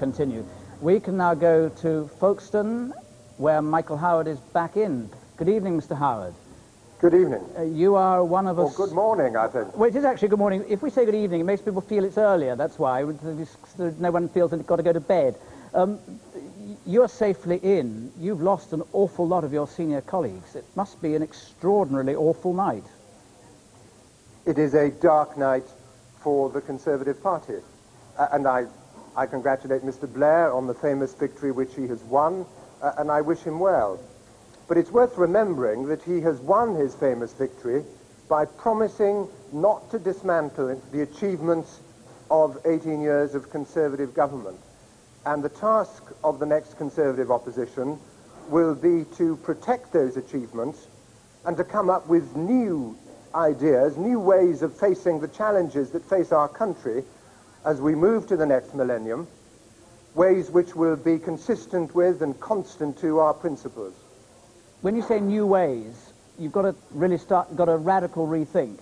continue. We can now go to Folkestone, where Michael Howard is back in. Good evening, Mr. Howard. Good evening. You are one of us... Or good morning, I think. Well, it is actually good morning. If we say good evening, it makes people feel it's earlier, that's why. No one feels that they've got to go to bed. You're safely in. You've lost an awful lot of your senior colleagues. It must be an extraordinarily awful night. It is a dark night for the Conservative Party. And I congratulate Mr. Blair on the famous victory which he has won, and I wish him well. But it's worth remembering that he has won his famous victory by promising not to dismantle the achievements of 18 years of Conservative government. And the task of the next Conservative opposition will be to protect those achievements and to come up with new ideas, new ways of facing the challenges that face our country as we move to the next millennium, ways which will be consistent with and constant to our principles. When you say new ways, you've got to really got a radical rethink.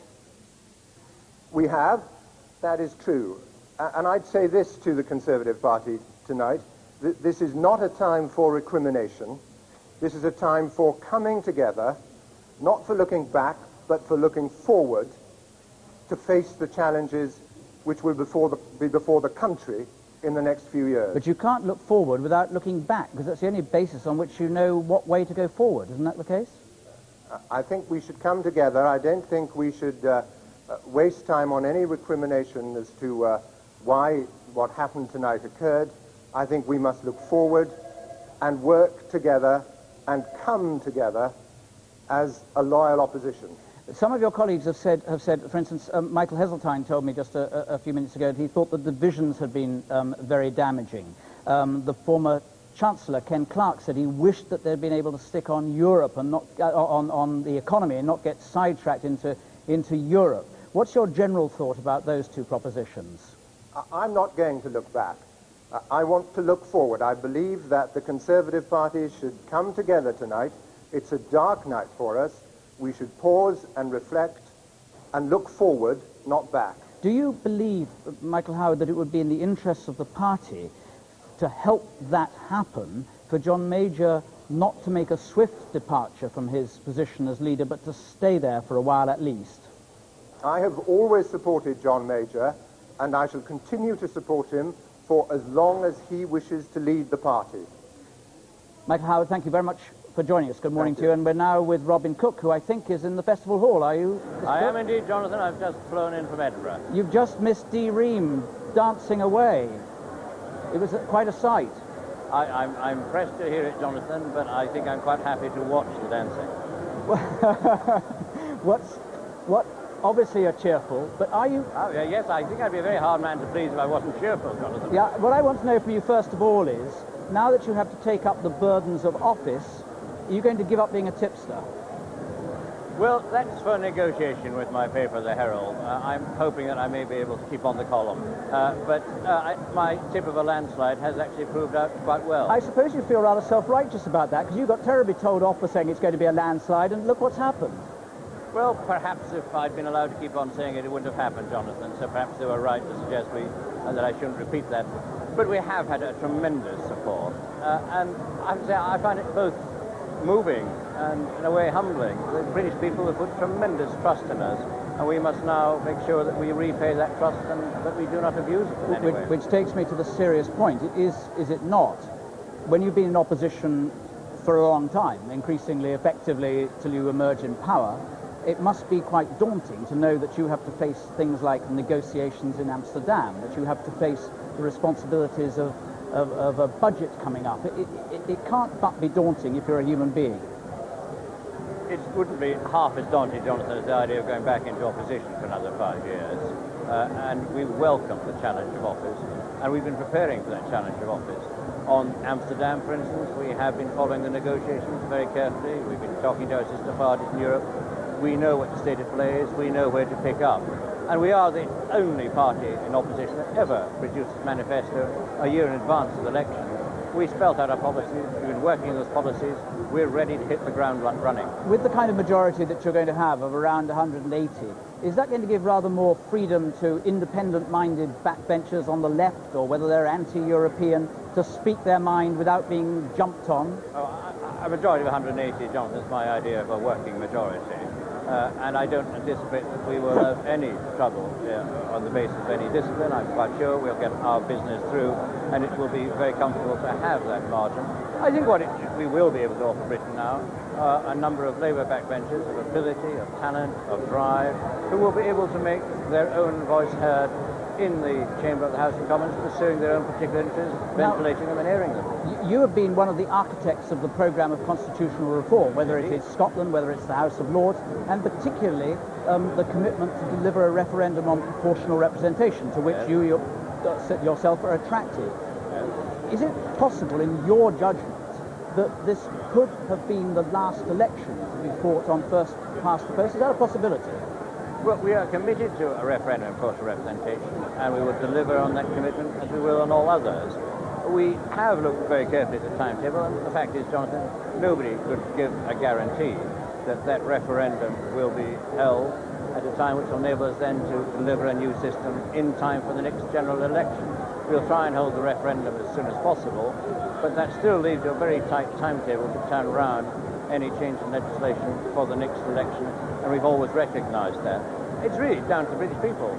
We have. That is true. And I'd say this to the Conservative Party tonight. This is not a time for recrimination. This is a time for coming together, not for looking back, but for looking forward to face the challenges which will be before the country in the next few years. But you can't look forward without looking back, because that's the only basis on which you know what way to go forward. Isn't that the case? I think we should come together. I don't think we should waste time on any recrimination as to why what happened tonight occurred. I think we must look forward and work together and come together as a loyal opposition. Some of your colleagues have said, for instance, Michael Heseltine told me just a few minutes ago that he thought that the divisions had been very damaging. The former Chancellor, Ken Clarke, said he wished that they'd been able to stick on Europe and not on the economy and not get sidetracked into Europe. What's your general thought about those two propositions? I'm not going to look back. I want to look forward. I believe that the Conservative Party should come together tonight. It's a dark night for us. We should pause and reflect and look forward, not back. Do you believe, Michael Howard, that it would be in the interests of the party to help that happen, for John Major not to make a swift departure from his position as leader, but to stay there for a while at least? I have always supported John Major, and I shall continue to support him for as long as he wishes to lead the party. Michael Howard, thank you very much for joining us. Good morning to you. And we're now with Robin Cook, who I think is in the Festival Hall. Are you? I am indeed, Jonathan. I've just flown in from Edinburgh. You've just missed Dee Ream dancing away. It was quite a sight. I'm impressed to hear it, Jonathan, but I think I'm quite happy to watch the dancing. Obviously you're cheerful, but are you? Oh, yes, I think I'd be a very hard man to please if I wasn't cheerful, Jonathan. Yeah, what I want to know from you first of all is, now that you have to take up the burdens of office, are you going to give up being a tipster? Well, that's for negotiation with my paper, The Herald. I'm hoping that I may be able to keep on the column. But my tip of a landslide has actually proved out quite well. I suppose you feel rather self-righteous about that, because you got terribly told off for saying it's going to be a landslide, and look what's happened. Well, perhaps if I'd been allowed to keep on saying it, it wouldn't have happened, Jonathan. So perhaps they were right to suggest that I shouldn't repeat that. But we have had a tremendous support. And I have to say, I find it both moving and, in a way, humbling. The British people have put tremendous trust in us, and we must now make sure that we repay that trust and that we do not abuse it in any way. Which takes me to the serious point. Is it not, when you've been in opposition for a long time, increasingly effectively till you emerge in power, it must be quite daunting to know that you have to face things like negotiations in Amsterdam, that you have to face the responsibilities of a budget coming up. It can't but be daunting if you're a human being. It wouldn't be half as daunting, Jonathan, as the idea of going back into opposition for another 5 years. And we welcome the challenge of office, and we've been preparing for that challenge of office. On Amsterdam, for instance, we have been following the negotiations very carefully. We've been talking to our sister parties in Europe. We know what the state of play is. We know where to pick up. And we are the only party in opposition that ever produces a manifesto a year in advance of the election. We spelt out our policies, we've been working those policies, we're ready to hit the ground running. With the kind of majority that you're going to have of around 180, is that going to give rather more freedom to independent-minded backbenchers on the left, or whether they're anti-European, to speak their mind without being jumped on? A majority of 180, Jonathan, is my idea of a working majority. And I don't anticipate that we will have any trouble on the basis of any discipline. I'm quite sure we'll get our business through, and it will be very comfortable to have that margin. I think what we will be able to offer Britain now are a number of Labour backbenchers of ability, of talent, of drive, who will be able to make their own voice heard in the chamber of the House of Commons, pursuing their own particular interests, ventilating them and airing them. You have been one of the architects of the programme of constitutional reform, whether it is Scotland, whether it's the House of Lords, and particularly the commitment to deliver a referendum on proportional representation, to which you yourself are attracted. Is it possible, in your judgment, that this could have been the last election to be fought on first past the post? Is that a possibility? Well, we are committed to a referendum on proportional representation, and we will deliver on that commitment as we will on all others. We have looked very carefully at the timetable, and the fact is, Jonathan, nobody could give a guarantee that that referendum will be held at a time which will enable us then to deliver a new system in time for the next general election. We'll try and hold the referendum as soon as possible, but that still leaves a very tight timetable to turn around any change in legislation for the next election, and we've always recognised that. It's really down to the British people.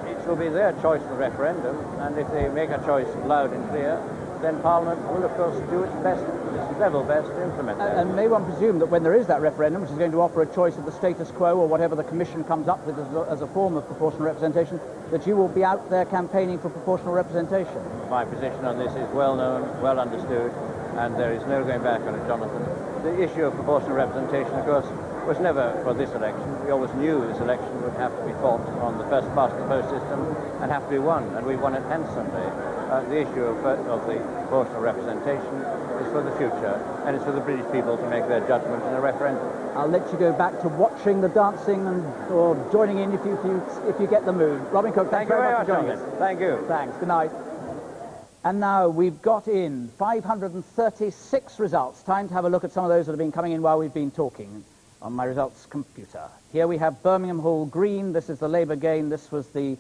It will be their choice for the referendum, and if they make a choice loud and clear, then Parliament will, of course, do its best, its level best, to implement that. And may one presume that when there is that referendum, which is going to offer a choice of the status quo or whatever the Commission comes up with as a form of proportional representation, that you will be out there campaigning for proportional representation? My position on this is well known, well understood, and there is no going back on it, Jonathan. The issue of proportional representation, of course, was never for this election. We always knew this election would have to be fought on the first past the post system and have to be won, and we won it handsomely. The issue of the proportional representation is for the future, and it's for the British people to make their judgment in a referendum. I'll let you go back to watching the dancing or joining in if you get the mood. Robin Cook, thank you very much for joining us. Thank you. Thanks. Good night. And now we've got in 536 results. Time to have a look at some of those that have been coming in while we've been talking on my results computer. Here we have Birmingham Hall Green. This is the Labour gain. This was the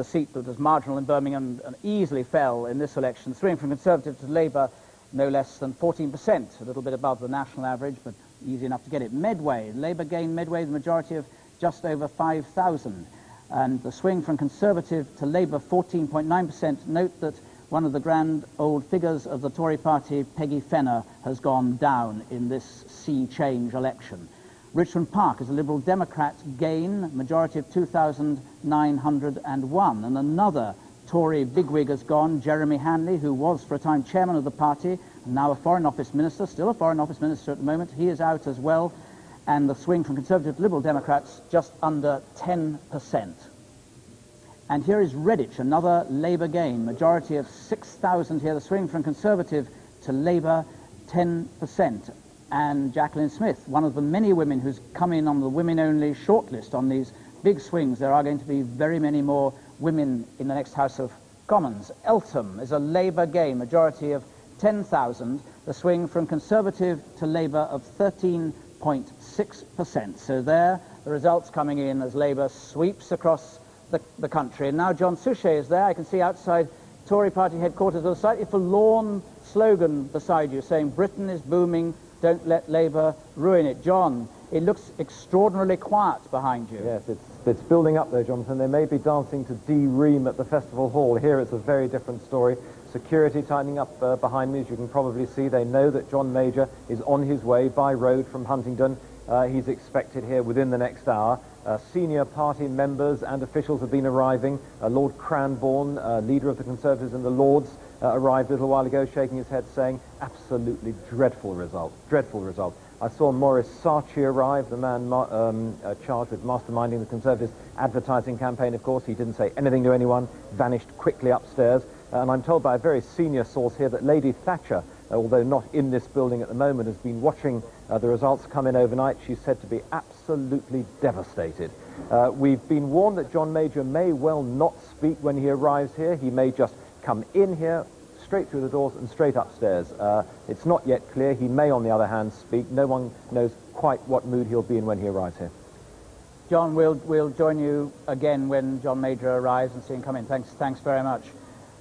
seat that was marginal in Birmingham and easily fell in this election. Swinging from Conservative to Labour, no less than 14%, a little bit above the national average, but easy enough to get it. Medway, Labour gain Medway, the majority of just over 5,000. And the swing from Conservative to Labour, 14.9%. Note that one of the grand old figures of the Tory party, Peggy Fenner, has gone down in this sea change election. Richmond Park is a Liberal Democrat gain, majority of 2,901. And another Tory bigwig has gone, Jeremy Hanley, who was for a time chairman of the party, and now a Foreign Office Minister, still a Foreign Office Minister at the moment. He is out as well. And the swing from Conservative to Liberal Democrats, just under 10%. And here is Redditch, another Labour gain, majority of 6,000 here. The swing from Conservative to Labour, 10%. And Jacqueline Smith, one of the many women who's come in on the women-only shortlist on these big swings. There are going to be very many more women in the next House of Commons. Eltham is a Labour gain, majority of 10,000. The swing from Conservative to Labour of 13.6%. So there, the results coming in as Labour sweeps across the country. And now John Suchet is there. I can see outside Tory party headquarters with a slightly forlorn slogan beside you saying, "Britain is booming, don't let Labour ruin it." John, it looks extraordinarily quiet behind you. Yes, it's building up though, Jonathan. They may be dancing to Dee Ream at the Festival Hall. Here it's a very different story. Security tightening up behind me, as you can probably see. They know that John Major is on his way by road from Huntingdon. He's expected here within the next hour. Senior party members and officials have been arriving. Lord Cranborne, leader of the Conservatives in the Lords, arrived a little while ago, shaking his head, saying, absolutely dreadful result, dreadful result. I saw Maurice Sarchi arrive, the man charged with masterminding the Conservatives' advertising campaign, of course. He didn't say anything to anyone, vanished quickly upstairs. And I'm told by a very senior source here that Lady Thatcher, although not in this building at the moment, has been watching the results come in overnight. She's said to be absolutely devastated. We've been warned that John Major may well not speak when he arrives here. He may just come in here, straight through the doors and straight upstairs. It's not yet clear. He may, on the other hand, speak. No one knows quite what mood he'll be in when he arrives here. John, we'll join you again when John Major arrives and see him come in. Thanks very much.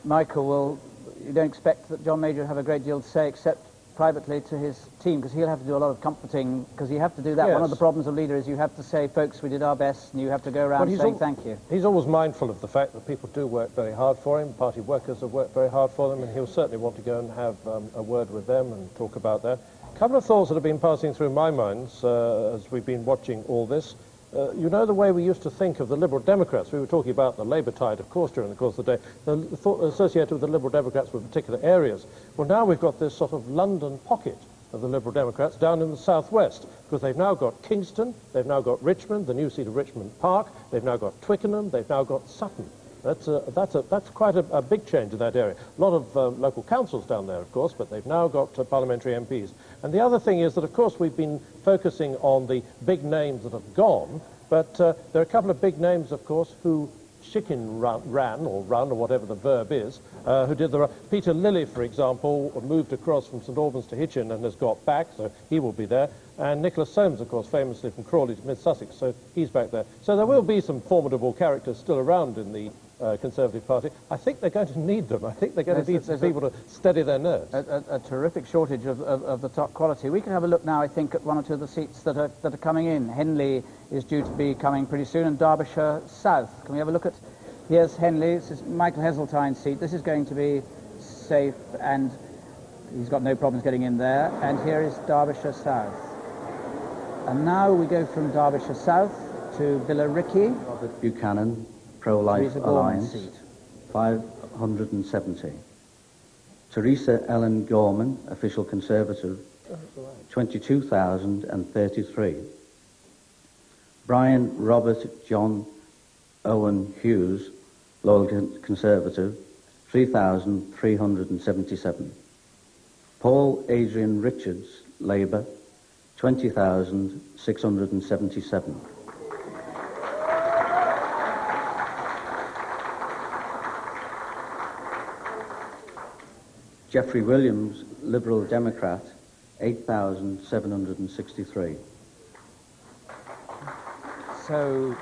Michael, you don't expect that John Major will have a great deal to say except privately to his team, because he'll have to do a lot of comforting, because you have to do that. Yes. One of the problems of leader is you have to say, folks, we did our best, and you have to go around saying thank you. He's always mindful of the fact that people do work very hard for him, party workers have worked very hard for them, and he'll certainly want to go and have a word with them and talk about that. A couple of thoughts that have been passing through my mind as we've been watching all this. You know the way we used to think of the Liberal Democrats. We were talking about the Labour tide, of course, during the course of the day, the thought associated with the Liberal Democrats with particular areas. Well, now we've got this sort of London pocket of the Liberal Democrats down in the southwest, because they've now got Kingston, they've now got Richmond, the new seat of Richmond Park, they've now got Twickenham, they've now got Sutton. That's quite a big change in that area. A lot of local councils down there, of course, but they've now got parliamentary MPs. And the other thing is that, of course, we've been focusing on the big names that have gone, but there are a couple of big names, of course, who ran, or whatever the verb is, who did the run. Peter Lilly, for example, moved across from St Albans to Hitchin and has got back, so he will be there. And Nicholas Soames, of course, famously from Crawley to Mid-Sussex, so he's back there. So there will be some formidable characters still around in the Conservative Party. I think they're going to need them. I think they're going to need some people to steady their nerves. A terrific shortage of the top quality. We can have a look now, I think, at one or two of the seats that are coming in. Henley is due to be coming pretty soon, and Derbyshire South. Can we have a look at... Here's Henley. This is Michael Heseltine's seat. This is going to be safe, and he's got no problems getting in there. And here is Derbyshire South. And now we go from Derbyshire South to Billericay. Robert Buchanan, Pro-Life Alliance, 570. Teresa Ellen Gorman, Official Conservative, 22,033. Brian Robert John Owen Hughes, Loyal Conservative, 3,377. Paul Adrian Richards, Labour, 20,677. Geoffrey Williams, Liberal Democrat, 8,763. So,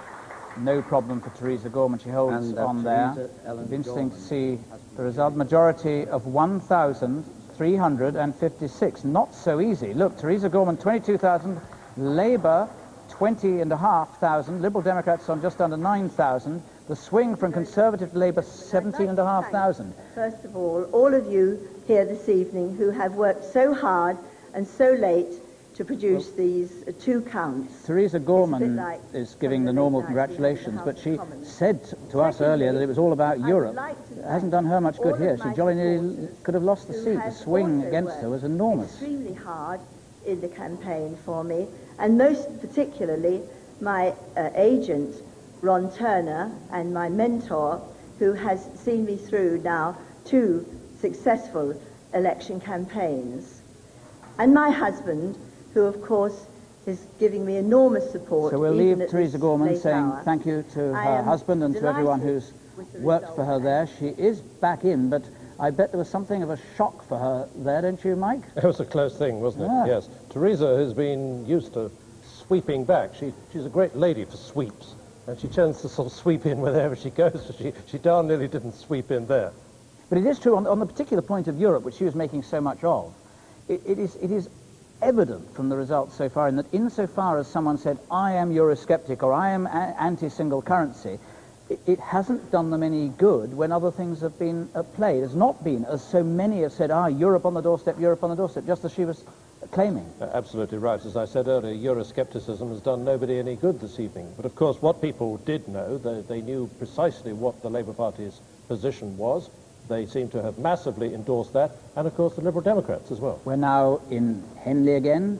no problem for Teresa Gorman. She holds on there. It'll be interesting to see the result. Majority of 1,356. Not so easy. Look, Teresa Gorman, 22,000. Labour, 20,500. Liberal Democrats on just under 9,000. The swing from Conservative to Labour, 17,500. First of all of you here this evening who have worked so hard and so late to produce these two counts. Teresa Gorman is giving the normal congratulations, but she said to us earlier that it was all about Europe. It hasn't done her much good here. She jolly nearly could have lost the seat. The swing against her was enormous. Extremely hard in the campaign for me, and most particularly my agent, Ron Turner, and my mentor, who has seen me through now 2 successful election campaigns. And my husband, who of course is giving me enormous support. So we'll leave Teresa Gorman saying thank you to her husband and to everyone who's worked for her there. She is back in, but I bet there was something of a shock for her there, don't you, Mike? It was a close thing, wasn't it? Yeah. Yes. Teresa has been used to sweeping back. She's a great lady for sweeps, and she tends to sort of sweep in wherever she goes. So she darn nearly didn't sweep in there. But it is true, on the particular point of Europe, which she was making so much of, it is evident from the results so far, in that insofar as someone said, I am Eurosceptic or I am anti-single currency, it hasn't done them any good when other things have been at play. It has not been, as so many have said, Europe on the doorstep, Europe on the doorstep, just as she was claiming. Absolutely right. As I said earlier, Euroscepticism has done nobody any good this evening. But of course, what people did know, they knew precisely what the Labour Party's position was. They seem to have massively endorsed that, and of course the Liberal Democrats as well. We're now in Henley again,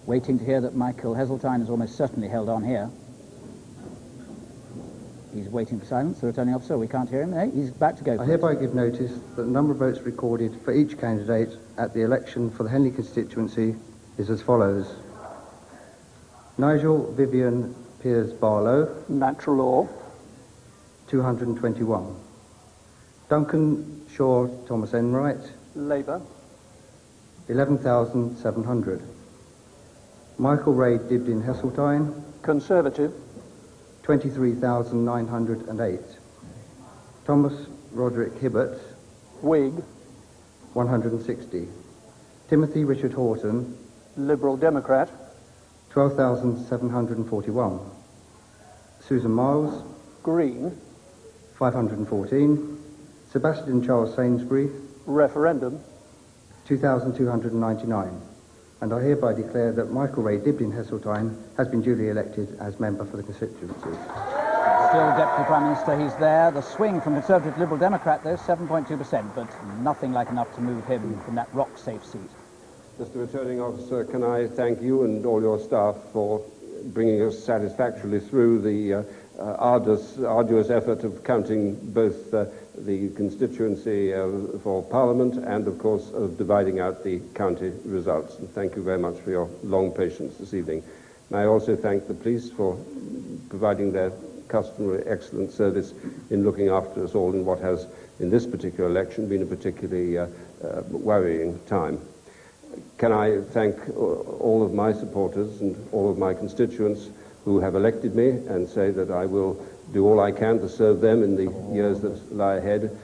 waiting to hear that Michael Heseltine has almost certainly held on here. He's waiting for silence, the returning officer. We can't hear him. Hey, he's about to go. I hereby give notice that the number of votes recorded for each candidate at the election for the Henley constituency is as follows. Nigel Vivian Piers Barlow. Natural law. 221. Duncan Shaw Thomas Enright, Labour. 11,700. Michael Ray Dibdin Heseltine, Conservative. 23,908. Thomas Roderick Hibbert, Whig. 160. Timothy Richard Horton, Liberal Democrat. 12,741. Susan Miles, Green. 514. Sebastian Charles Sainsbury, Referendum. 2,299. And I hereby declare that Michael Ray Dibdin Heseltine has been duly elected as member for the constituency. Still Deputy Prime Minister, he's there. The swing from Conservative to Liberal Democrat, though, 7.2%, but nothing like enough to move him from that rock-safe seat. Mr. Returning Officer, can I thank you and all your staff for bringing us satisfactorily through the arduous effort of counting both the constituency for Parliament and, of course, of dividing out the county results. And thank you very much for your long patience this evening. May I also thank the police for providing their customary excellent service in looking after us all in what has, in this particular election, been a particularly worrying time. Can I thank all of my supporters and all of my constituents who have elected me and say that I will do all I can to serve them in the years that lie ahead,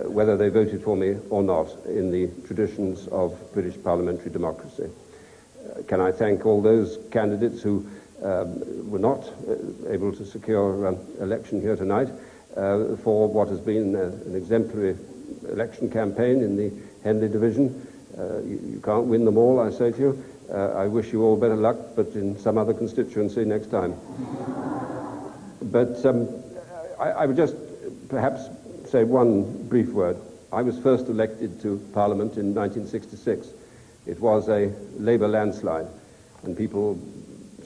whether they voted for me or not, in the traditions of British parliamentary democracy. Can I thank all those candidates who were not able to secure election here tonight for what has been an exemplary election campaign in the Henley division. You can't win them all, I say to you. I wish you all better luck, but in some other constituency next time. But I would just perhaps say one brief word. I was first elected to Parliament in 1966. It was a Labour landslide, and people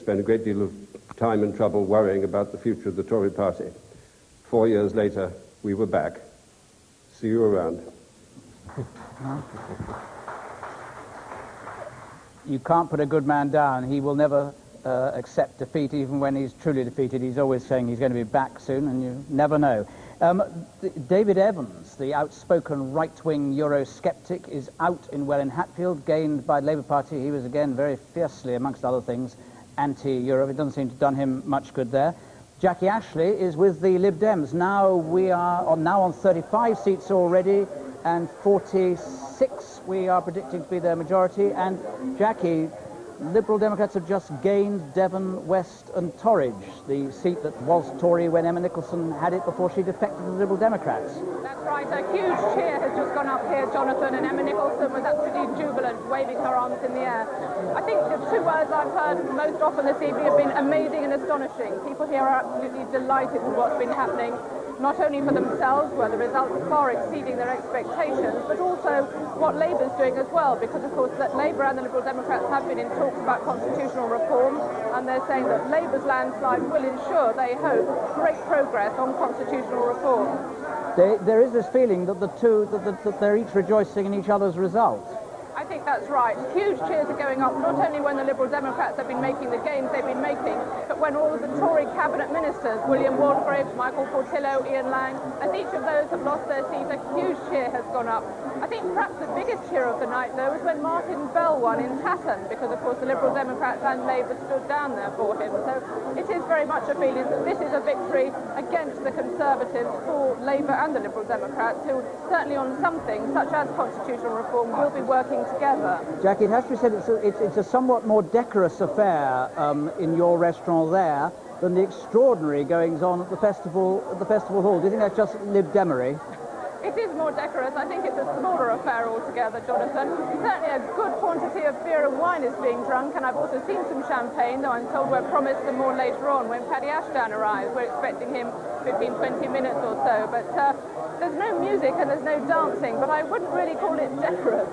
spent a great deal of time and trouble worrying about the future of the Tory party. 4 years later, we were back. See you around. You can't put a good man down. He will never accept defeat, even when he's truly defeated. He's always saying he's going to be back soon, and you never know. David Evans, the outspoken right-wing Eurosceptic, is out in WELWYN Hatfield, gained by the Labour Party. He was, again, very fiercely, amongst other things, anti-Europe. It doesn't seem to have done him much good there. Jackie Ashley is with the Lib Dems. Now we are on 35 seats already, and 46 we are predicting to be their majority. And Jackie, Liberal Democrats have just gained Devon, West and Torridge, the seat that was Tory when Emma Nicholson had it before she defected to the Liberal Democrats. That's right, a huge cheer has just gone up here, Jonathan, and Emma Nicholson was absolutely jubilant, waving her arms in the air. I think the two words I've heard most often this evening have been amazing and astonishing. People here are absolutely delighted with what's been happening, not only for themselves, where the results are far exceeding their expectations, but also what Labour's doing as well, because of course that Labour and the Liberal Democrats have been in talks about constitutional reform, and they're saying that Labour's landslide will ensure, they hope, great progress on constitutional reform. There is this feeling that the two, that they're each rejoicing in each other's results. I think that's right. Huge cheers are going up, not only when the Liberal Democrats have been making the gains they've been making, but when all of the Tory cabinet ministers, William Wardgrave, Michael Portillo, Ian Lang, as each of those have lost their seats, a huge cheer has gone up. I think perhaps the biggest cheer of the night, though, was when Martin Bell won in CHATHAM, because, of course, the Liberal Democrats and Labour stood down there for him. So it is very much a feeling that this is a victory against the Conservatives for Labour and the Liberal Democrats, who certainly on some things, such as constitutional reform, will be working together. Jackie, it has to be said it's a somewhat more decorous affair in your restaurant there than the extraordinary goings-on at the festival hall. Do you think that's just libdemery? It is more decorous. I think it's a smaller affair altogether, Jonathan. Certainly a good quantity of beer and wine is being drunk, and I've also seen some champagne, though I'm told we're promised some more later on when Paddy Ashdown arrives. We're expecting him 15-20 minutes or so, but there's no music and there's no dancing, but I wouldn't really call it decorous.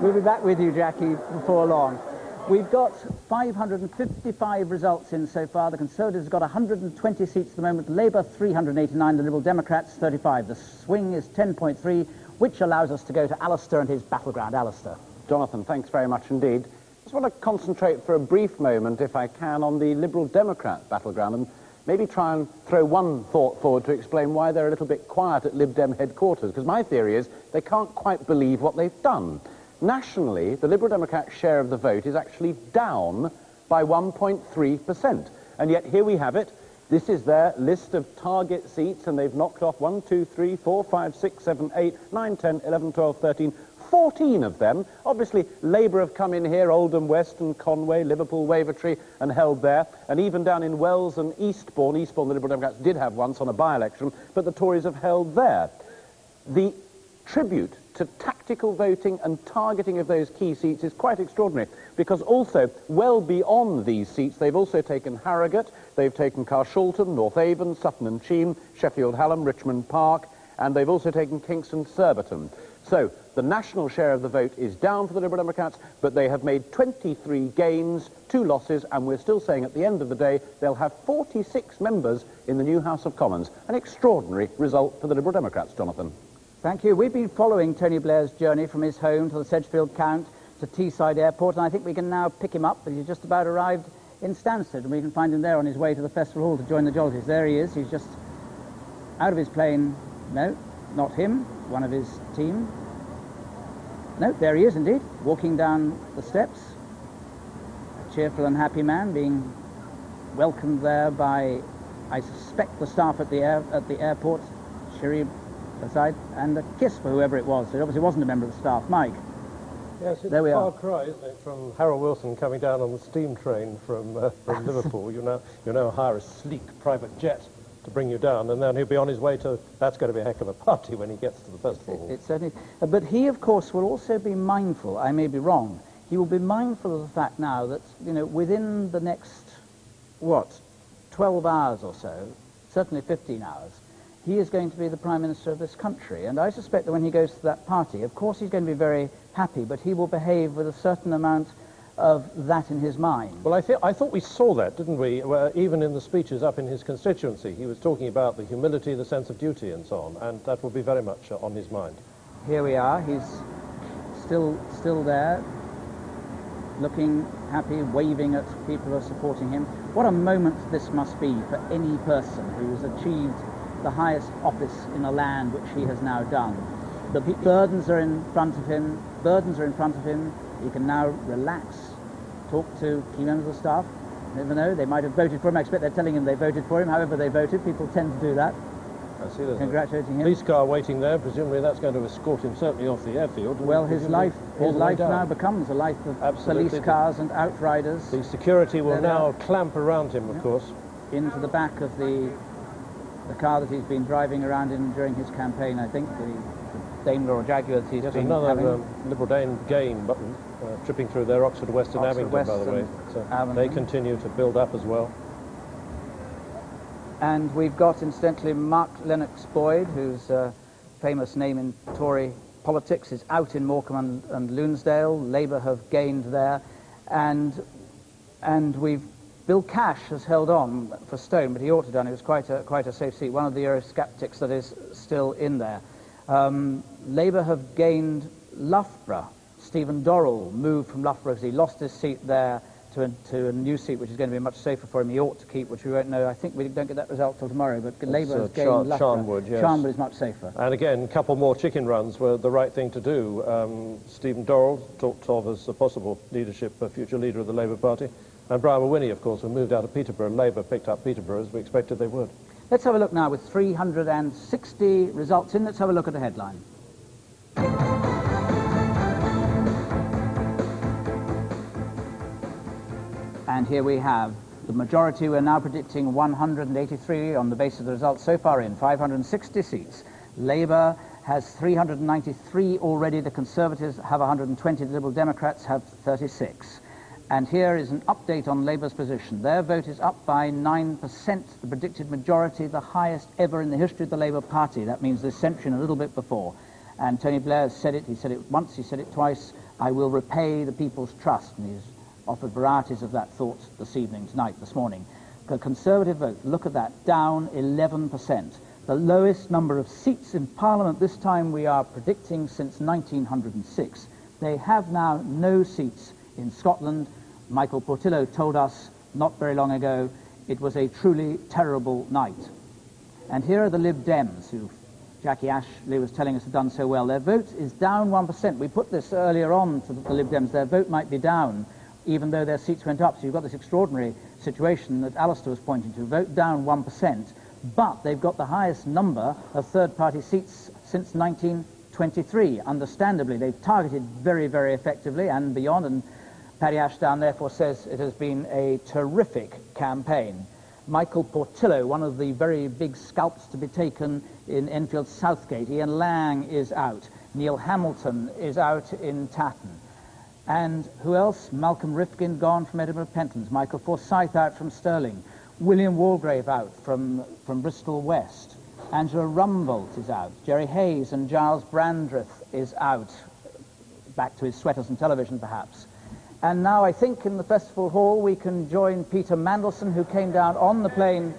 We'll be back with you, Jackie, before long. We've got 555 results in so far. The Conservatives have got 120 seats at the moment. Labour 389, the Liberal Democrats 35. The swing is 10.3, which allows us to go to Alistair and his battleground. Alistair. Jonathan, thanks very much indeed. I just want to concentrate for a brief moment, if I can, on the Liberal Democrat battleground. And maybe try and throw one thought forward to explain why they're a little bit quiet at Lib Dem headquarters, because my theory is they can't quite believe what they've done. Nationally, the Liberal Democrat share of the vote is actually down by 1.3%. And yet here we have it. This is their list of target seats, and they've knocked off 1, 2, 3, 4, 5, 6, 7, 8, 9, 10, 11, 12, 13, 14 of them. Obviously, Labour have come in here, Oldham West and Conway, Liverpool, Wavertree, and held there. And even down in Wells and Eastbourne, the Liberal Democrats did have once on a by-election, but the Tories have held there. The tribute to tactical voting and targeting of those key seats is quite extraordinary, because also, well beyond these seats, they've also taken Harrogate, they've taken Carshalton, North Avon, Sutton and Cheam, Sheffield Hallam, Richmond Park, and they've also taken Kingston Surbiton. So, the national share of the vote is down for the Liberal Democrats, but they have made 23 gains, 2 losses, and we're still saying at the end of the day they'll have 46 members in the new House of Commons. An extraordinary result for the Liberal Democrats, Jonathan. Thank you. We've been following Tony Blair's journey from his home to the Sedgefield Count to Teesside Airport, and I think we can now pick him up, but he's just about arrived in Stansted, and we can find him there on his way to the Festival Hall to join the Jollities. There he is. He's just out of his plane. No, not him. One of his team. No, there he is indeed, walking down the steps. A cheerful and happy man being welcomed there by, I suspect, the staff at the airport. Sherry aside, and a kiss for whoever it was. It obviously wasn't a member of the staff. Mike. Yes, it's there we a far are. cry, isn't it, from Harold Wilson coming down on the steam train from Liverpool. You now hire a sleek private jet to bring you down, and then he'll be on his way to... That's going to be a heck of a party when he gets to the festival. It certainly... but he, of course, will also be mindful, I may be wrong, he will be mindful of the fact now that, you know, within the next, 12 hours or so, certainly 15 hours, he is going to be the Prime Minister of this country. And I suspect that when he goes to that party, of course he's going to be very happy, but he will behave with a certain amount of that in his mind. Well, I thought we saw that, didn't we? Even in the speeches up in his constituency, he was talking about the humility, the sense of duty and so on, and that will be very much on his mind. Here we are. He's still there, looking happy, waving at people who are supporting him. What a moment this must be for any person who has achieved the highest office in a land which he has now done. The burdens are in front of him. He can now relax, talk to key members of the staff. You never know, they might have voted for him. I expect they're telling him they voted for him. However they voted, people tend to do that. I see there's congratulating him. Police car waiting there. Presumably that's going to escort him certainly off the airfield. Well, his life now becomes a life of police cars and outriders. The security will now clamp around him, of course. Into the back of the car that he's been driving around in during his campaign, I think, the Daimler or Jaguar that he's been another having. Liberal Dane gain button, tripping through their Oxford West and Abingdon, by the way. So they continue to build up as well. And we've got, incidentally, Mark Lennox Boyd, whose famous name in Tory politics is out in Morecambe and Lunesdale. Labour have gained there. And we've... Bill Cash has held on for Stone, but he ought to have done. It was quite a safe seat. One of the Eurosceptics that is still in there. Labour have gained Loughborough. Stephen Dorrell moved from Loughborough because he lost his seat there to a new seat, which is going to be much safer for him. He ought to keep, which we won't know. I think we don't get that result till tomorrow, but Labour has gained Loughborough. Charnwood, yes. Charnwood is much safer. And again, a couple more chicken runs were the right thing to do. Stephen Dorrell, talked of as a possible future leader of the Labour Party. And Brian Mulwyney, of course, were moved out of Peterborough. Labour picked up Peterborough, as we expected they would. Let's have a look now with 360 results in. Let's have a look at the headline. And here we have the majority. We're now predicting 183 on the basis of the results so far in 560 seats. Labour has 393 already. The Conservatives have 120. The Liberal Democrats have 36. And here is an update on Labour's position. Their vote is up by 9%, the predicted majority, the highest ever in the history of the Labour Party. That means this century and a little bit before. And Tony Blair has said it. He said it once, he said it twice. I will repay the people's trust. And he's offered varieties of that thought this evening, tonight, this morning. The Conservative vote, look at that, down 11%. The lowest number of seats in Parliament this time we are predicting since 1906. They have now no seats in Scotland. Michael Portillo told us not very long ago It was a truly terrible night. And here are the Lib Dems, who Jackie Ashley was telling us have done so well. Their vote is down 1%. We put this earlier on to the Lib Dems. Their vote might be down, even though their seats went up. So you've got this extraordinary situation that Alistair was pointing to. Vote down 1%, but they've got the highest number of third-party seats since 1923. Understandably, they've targeted very, very effectively and beyond, and Paddy Ashdown therefore says it has been a terrific campaign. Michael Portillo, one of the very big scalps to be taken in Enfield Southgate. Ian Lang is out. Neil Hamilton is out in Chatham. And who else? Malcolm Rifkin gone from Edinburgh Pentlands. Michael Forsyth out from Stirling. William Walgrave out from Bristol West. Angela Rumbold is out. Jerry Hayes and Giles Brandreth is out. Back to his sweaters and television, perhaps. And now I think in the Festival Hall we can join Peter Mandelson, who came down on the plane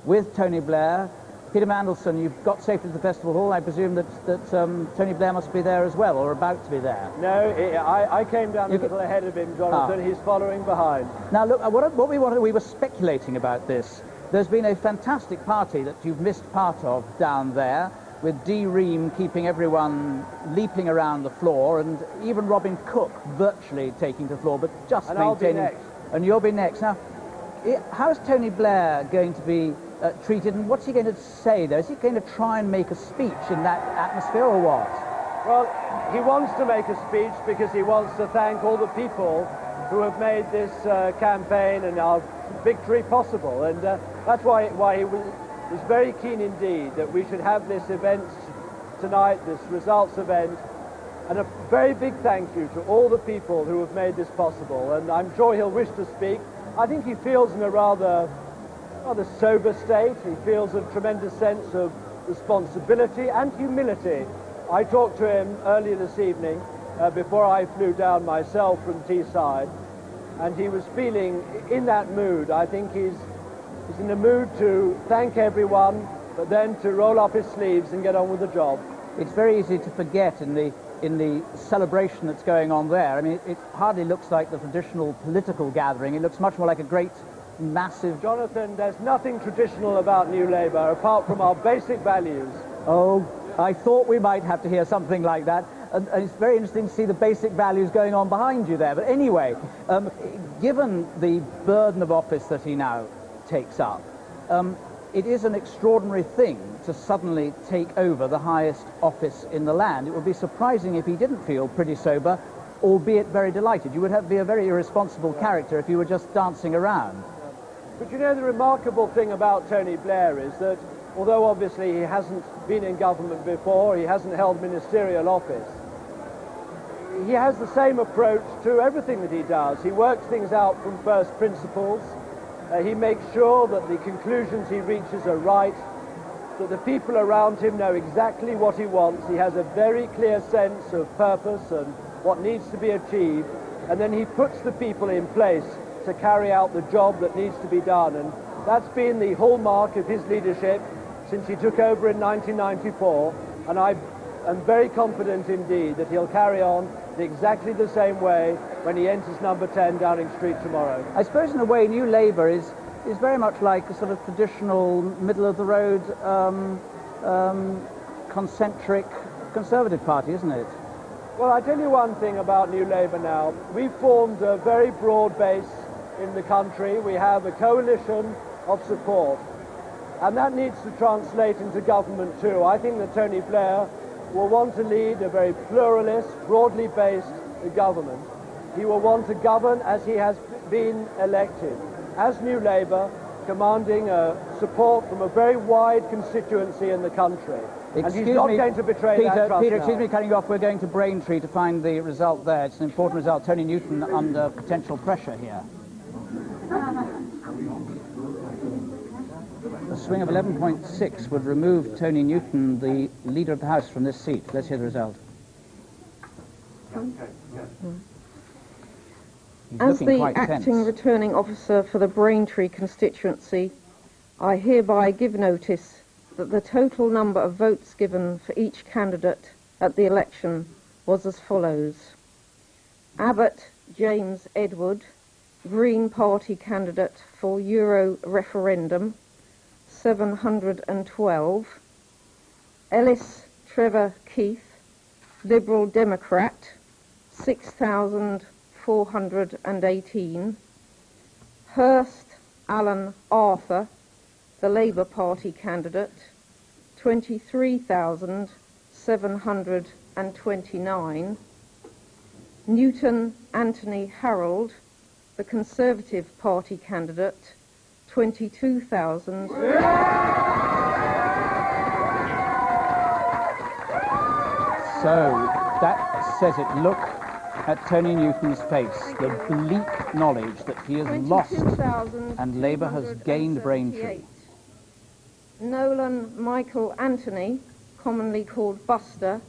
with Tony Blair. Peter Mandelson, you've got safely to the Festival Hall. I presume that Tony Blair must be there as well, or about to be there. No, I came down a little ahead of him, Jonathan. He's following behind. Now look, what we wanted, we were speculating about this. There's been a fantastic party that you've missed part of down there, with Dee Ream keeping everyone leaping around the floor, and even Robin Cook virtually taking the floor, but just and maintaining. I'll be next. And you'll be next. Now, how is Tony Blair going to be treated, and what's he going to say there? Is he going to try and make a speech in that atmosphere, or what? Well, he wants to make a speech because he wants to thank all the people who have made this campaign and our victory possible, and that's why he was very keen indeed that we should have this event tonight, this results event, and a very big thank you to all the people who have made this possible, and I'm sure he'll wish to speak. I think he feels in a rather sober state. He feels a tremendous sense of responsibility and humility. I talked to him earlier this evening before I flew down myself from Teesside, and he was feeling in that mood. I think he's in the mood to thank everyone, but then to roll up his sleeves and get on with the job. It's very easy to forget in the celebration that's going on there. I mean, it hardly looks like the traditional political gathering. It looks much more like a great, massive... Jonathan, there's nothing traditional about New Labour apart from our basic values. Oh, I thought we might have to hear something like that. And it's very interesting to see the basic values going on behind you there. But anyway, given the burden of office that he now takes up, it is an extraordinary thing to suddenly take over the highest office in the land. It would be surprising if he didn't feel pretty sober, albeit very delighted. You would be a very irresponsible character if you were just dancing around. But you know, the remarkable thing about Tony Blair is that although obviously he hasn't been in government before, he hasn't held ministerial office, he has the same approach to everything that he does. He works things out from first principles. He makes sure that the conclusions he reaches are right, that the people around him know exactly what he wants. He has a very clear sense of purpose and what needs to be achieved, and then he puts the people in place to carry out the job that needs to be done. And that's been the hallmark of his leadership since he took over in 1994, and I am very confident indeed that he'll carry on in exactly the same way when he enters number 10 Downing Street tomorrow. I suppose in a way New Labour is very much like a sort of traditional middle-of-the-road concentric Conservative Party, isn't it? Well, I tell you one thing about New Labour now. We've formed a very broad base in the country. We have a coalition of support, and that needs to translate into government too. I think that Tony Blair will want to lead a very pluralist, broadly based government. He will want to govern as he has been elected, as New Labour, commanding support from a very wide constituency in the country. And he's not going to betray that trust. Peter, excuse me cutting you off. We're going to Braintree to find the result there. It's an important result. Tony Newton under potential pressure here. A swing of 11.6 would remove Tony Newton, the Leader of the House, from this seat. Let's hear the result. As the acting returning officer for the Braintree constituency, I hereby give notice that the total number of votes given for each candidate at the election was as follows: Abbott James Edward, Green Party candidate for Euro referendum, 712. Ellis Trevor Keith, Liberal Democrat, 6,418. Hurst Alan Arthur, the Labour Party candidate, 23,729. Newton Anthony Harold, the Conservative Party candidate, 22,000. So that says it. Look at Tony Newton's face, the bleak knowledge that he has lost and Labour has gained Braintree. Nolan Michael Anthony, commonly called Buster,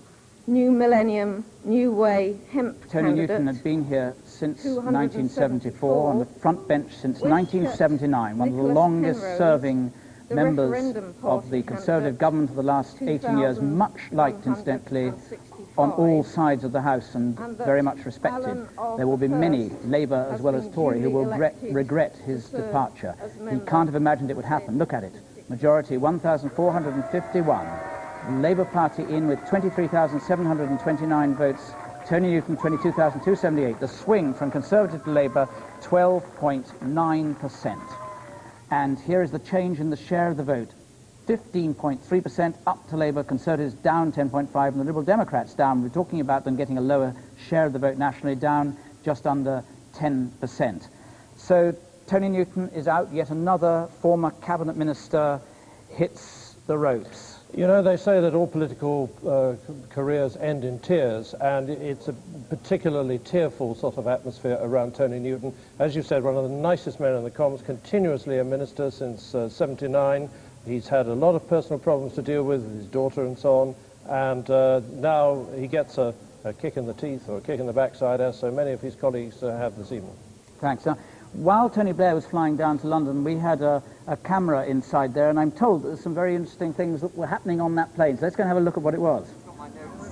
New Millennium, New Way hemp Tony candidate. Newton had been here since 1974, on the front bench since 1979, one of the longest serving members of the Conservative government of the last 18 years, much liked, incidentally, on all sides of the House and very much respected. There will be many, Labour as well as Tory, who will regret his departure. He can't have imagined it would happen. Look at it. Majority 1,451. Labour Party in with 23,729 votes. Tony Newton 22,278. The swing from Conservative to Labour 12.9%. And here is the change in the share of the vote. 15.3% up to Labour, Conservatives down 10.5%, and the Liberal Democrats down. We're talking about them getting a lower share of the vote nationally, down just under 10%. So Tony Newton is out. Yet another former cabinet minister hits the ropes. You know, they say that all political careers end in tears, and it's a particularly tearful sort of atmosphere around Tony Newton. As you said, one of the nicest men in the Commons, continuously a minister since 79. He's had a lot of personal problems to deal with his daughter and so on, and now he gets a kick in the teeth or a kick in the backside, as so many of his colleagues have this evening. Thanks. While Tony Blair was flying down to London, we had a camera inside there, and I'm told that there's some very interesting things that were happening on that plane. So let's go and have a look at what it was. He's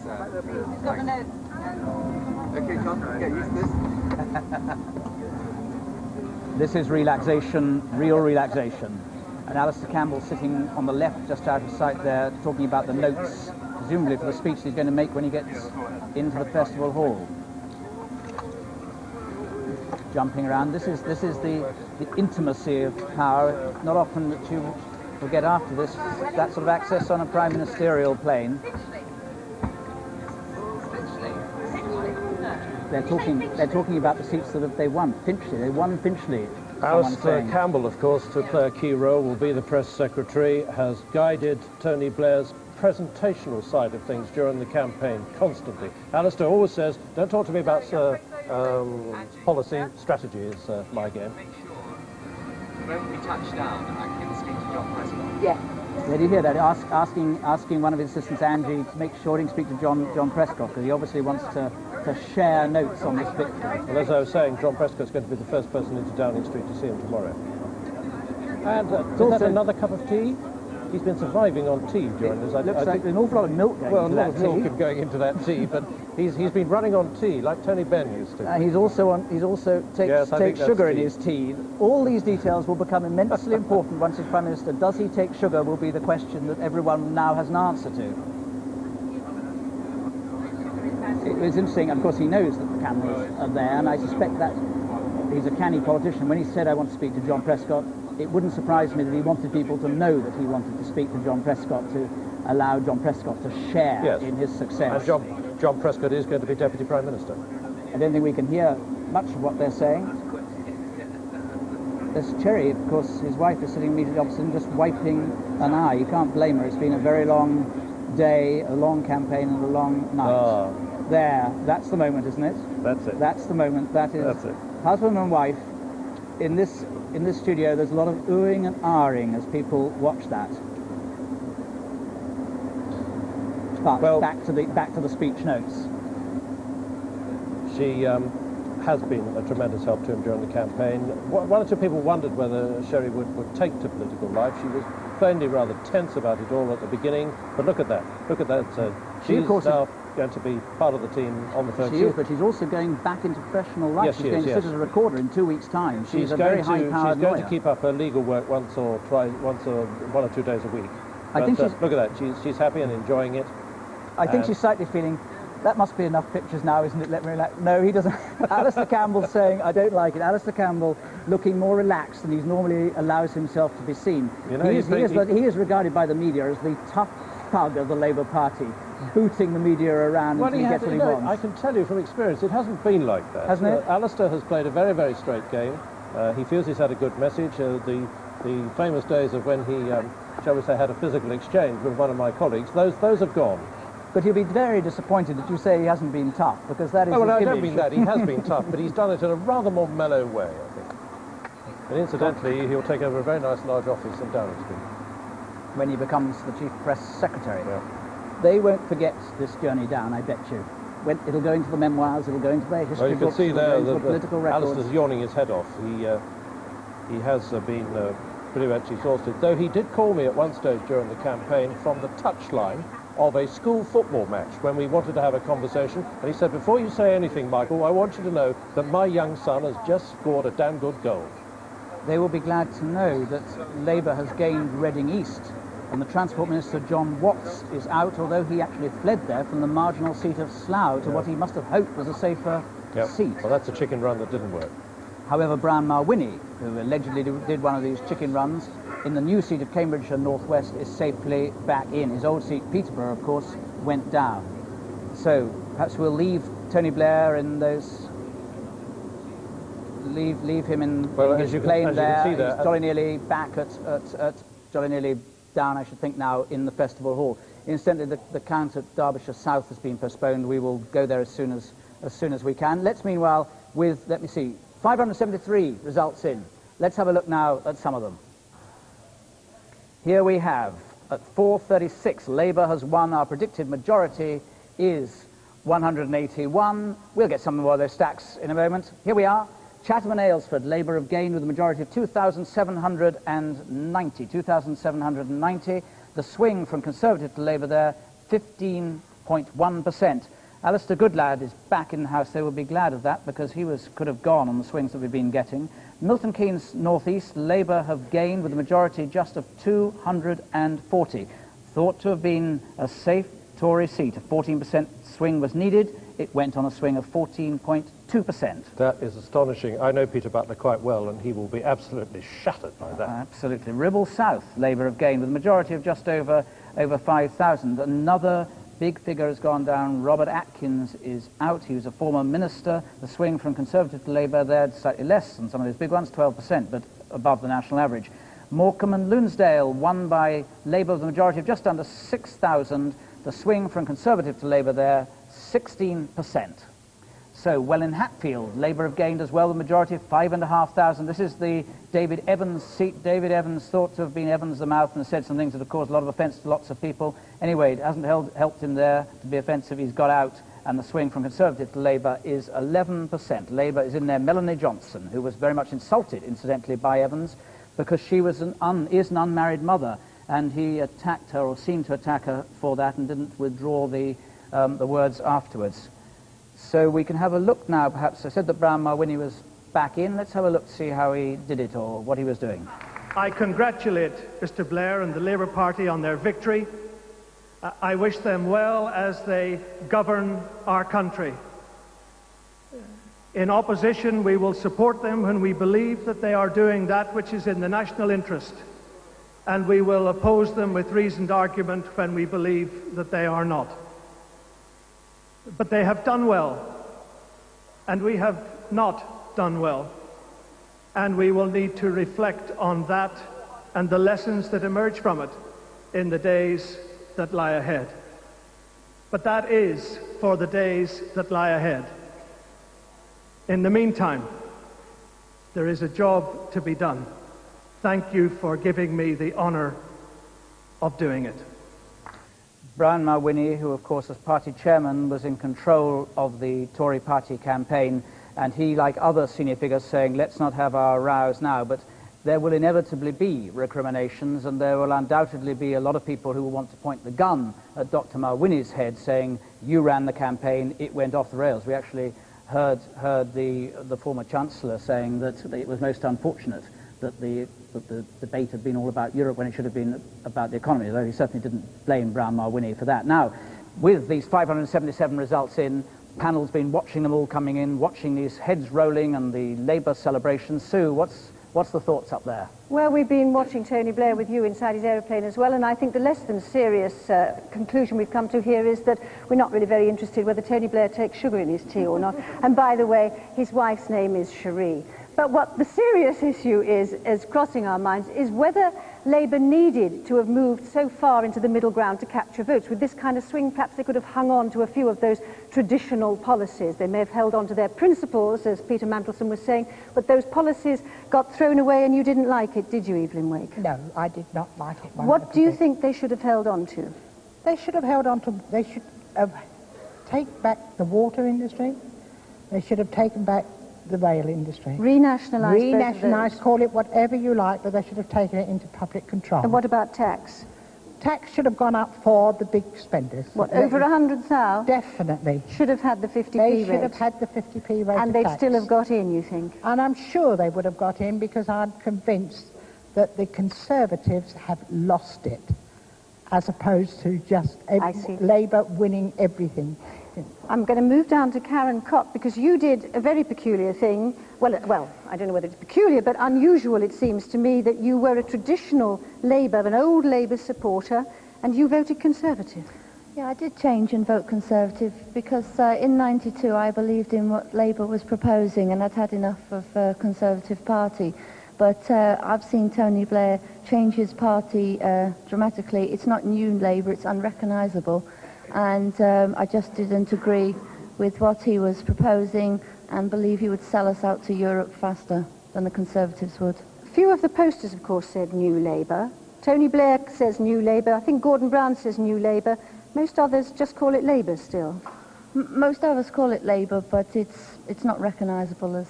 got the notes. Okay, John, get used to this. This is relaxation, real relaxation. And Alistair Campbell sitting on the left, just out of sight there, talking about the notes, presumably for the speech he's going to make when he gets into the festival hall. Jumping around. This is the intimacy of power. Not often that you will get after this, that sort of access on a prime ministerial plane. They're talking about the seats that they won. Finchley, they won Finchley. Alistair Campbell, of course, to play a key role, will be the press secretary, has guided Tony Blair's presentational side of things during the campaign constantly. Alistair always says, don't talk to me about policy, strategy is my game. When we touch down, I can speak to John Prescott. Yeah. Did you hear that? Asking one of his assistants, Angie, to make sure he can speak to John Prescott, because he obviously wants to share notes on this victory. Well, as I was saying, John Prescott's going to be the first person into Downing Street to see him tomorrow. And is that another cup of tea? He's been surviving on tea during this. Looks like an awful lot of milk going into that tea. Well, a lot of milk going into that tea, but he's been running on tea like Tony Benn used to. He also takes sugar in his tea. All these details will become immensely important once he's Prime Minister. Does he take sugar will be the question that everyone now has an answer to. It was interesting, of course he knows that the cameras are there, and I suspect that he's a canny politician. When he said, I want to speak to John Prescott, it wouldn't surprise me that he wanted people to know that he wanted to speak to John Prescott, to allow John Prescott to share in his success. And John Prescott is going to be Deputy Prime Minister. I don't think we can hear much of what they're saying. There's Cherry, of course, his wife is sitting immediately opposite him, just wiping an eye. You can't blame her. It's been a very long day, a long campaign and a long night. Oh. There, that's the moment, isn't it? That's it. That's the moment. That is That's it. Husband and wife. In this studio, there's a lot of oohing and ahhing as people watch that. But back to the speech notes. She has been a tremendous help to him during the campaign. One or two people wondered whether Sherry would take to political life. She was plainly rather tense about it all at the beginning. But look at that. Look at that. She, of course, going to be part of the team on the 13th. She is, but she's also going back into professional life. Yes, she's going to sit as a recorder in 2 weeks' time. She's a very high-powered lawyer. She's going to keep up her legal work one or 2 days a week. I think look at that. She's happy and enjoying it. I think she's slightly feeling, that must be enough pictures now, isn't it? Let me relax. No, he doesn't. Alistair Campbell's saying, I don't like it. Alistair Campbell looking more relaxed than he normally allows himself to be seen. You know, he is regarded by the media as the tough thug of the Labour Party, booting the media around until he gets what he wants. I can tell you from experience, it hasn't been like that. Hasn't it? Alistair has played a very, very straight game. He feels he's had a good message. The famous days of when he, shall we say, had a physical exchange with one of my colleagues, those have gone. But he'll be very disappointed that you say he hasn't been tough, because that is well, I image. don't mean that. He has been tough, but he's done it in a rather more mellow way, I think. And incidentally, he'll take over a very nice large office in Downing Street. When he becomes the Chief Press Secretary. Yeah. They won't forget this journey down, I bet you. It'll go into the memoirs, it'll go into the history books. Well, you can see there that political records. Alistair's yawning his head off. He has been pretty much exhausted, though he did call me at one stage during the campaign from the touchline of a school football match when we wanted to have a conversation, and he said, before you say anything, Michael, I want you to know that my young son has just scored a damn good goal. They will be glad to know that Labour has gained Reading East, and the Transport Minister, John Watts, is out, although he actually fled there from the marginal seat of Slough to what he must have hoped was a safer seat. Well, that's a chicken run that didn't work. However, Brian Mulwiney, who allegedly did one of these chicken runs, in the new seat of Cambridgeshire North West is safely back in. His old seat, Peterborough, of course, went down. So perhaps we'll leave Tony Blair in those... Leave him in his reclaim there. He's jolly nearly back at jolly nearly down, I should think, now in the Festival Hall. Incidentally, the count at Derbyshire South has been postponed. We will go there as soon as we can. Let's meanwhile with, let me see, 573 results in. Let's have a look now at some of them. Here we have, at 436, Labour has won. Our predicted majority is 181. We'll get some more of those stacks in a moment. Here we are. Chatham and Aylesford, Labour have gained with a majority of 2,790. The swing from Conservative to Labour there, 15.1%. Alistair Goodlad is back in the House. They will be glad of that because he could have gone on the swings that we've been getting. Milton Keynes North East, Labour have gained with a majority just of 240. Thought to have been a safe Tory seat. A 14% swing was needed. It went on a swing of 14.2%. That is astonishing. I know Peter Butler quite well, and he will be absolutely shattered by that. Absolutely. Ribble South, Labour have gained with a majority of just over 5,000. Another big figure has gone down. Robert Atkins is out. He was a former minister. The swing from Conservative to Labour there, slightly less than some of those big ones, 12%, but above the national average. Morecambe and Lunesdale won by Labour with a majority of just under 6,000. The swing from Conservative to Labour there, 16%. So, WELWYN HATFIELD, Labour have gained as well, the majority of 5,500. This is the David Evans seat. David Evans, thought to have been Evans the mouth, and has said some things that have caused a lot of offence to lots of people. Anyway, it hasn't helped him there to be offensive. He's got out, and the swing from Conservative to Labour is 11%. Labour is in there. Melanie Johnson, who was very much insulted, incidentally, by Evans, because she was an unmarried mother, and he attacked her, or seemed to attack her for that, and didn't withdraw the words afterwards. So we can have a look now, perhaps. I said that Brian Mulwiney was back in. Let's have a look to see how he did it, or what he was doing. I congratulate Mr. Blair and the Labour Party on their victory. I wish them well as they govern our country. In opposition, we will support them when we believe that they are doing that which is in the national interest, and we will oppose them with reasoned argument when we believe that they are not. But they have done well, and we have not done well, and we will need to reflect on that and the lessons that emerge from it in the days that lie ahead. But that is for the days that lie ahead. In the meantime, there is a job to be done. Thank you for giving me the honour of doing it. Brian Mulwiney, who of course as party chairman was in control of the Tory party campaign, and he, like other senior figures, saying let's not have our rows now, but there will inevitably be recriminations, and there will undoubtedly be a lot of people who will want to point the gun at Dr. Mulwiney's head, saying, you ran the campaign, it went off the rails. We actually heard the former Chancellor saying that it was most unfortunate that the debate had been all about Europe when it should have been about the economy, though he certainly didn't blame Brown Mulwiney for that. Now, with these 577 results in, panel's been watching them all coming in, watching these heads rolling and the Labour celebrations. Sue, what's the thoughts up there? Well, we've been watching Tony Blair with you inside his aeroplane as well, and I think the less than serious conclusion we've come to here is that we're not really very interested whether Tony Blair takes sugar in his tea or not. And by the way, his wife's name is Cherie. But what the serious issue is crossing our minds is whether Labour needed to have moved so far into the middle ground to capture votes. With this kind of swing, perhaps they could have hung on to a few of those traditional policies. They may have held on to their principles, as Peter Mandelson was saying, but those policies got thrown away and you didn't like it, did you, Evelyn Wake? No, I did not like it. What do you think they should have held on to? They should have held on to, they should have taken back the water industry. They should have taken back the rail industry. Renationalise. Renationalise, call it whatever you like, but they should have taken it into public control. And what about tax? Tax should have gone up for the big spenders. What, over 100,000? Definitely. Should have had the 50p They rate. should have had the 50p rate. And they'd still have got in, you think? And I'm sure they would have got in, because I'm convinced that the Conservatives have lost it, as opposed to just Labour winning everything. I'm going to move down to Karen Cott, because you did a very peculiar thing. Well, I don't know whether it's peculiar, but unusual, it seems to me, that you were a traditional Labour, an old Labour supporter, and you voted Conservative. Yeah, I did change and vote Conservative, because in '92 I believed in what Labour was proposing, and I'd had enough of Conservative Party. But I've seen Tony Blair change his party dramatically. It's not new Labour, it's unrecognisable. And I just didn't agree with what he was proposing and believe he would sell us out to Europe faster than the Conservatives would. Few of the posters, of course, said New Labour. Tony Blair says New Labour. I think Gordon Brown says New Labour. Most others just call it Labour still. Most of us call it Labour, but it's not recognisable as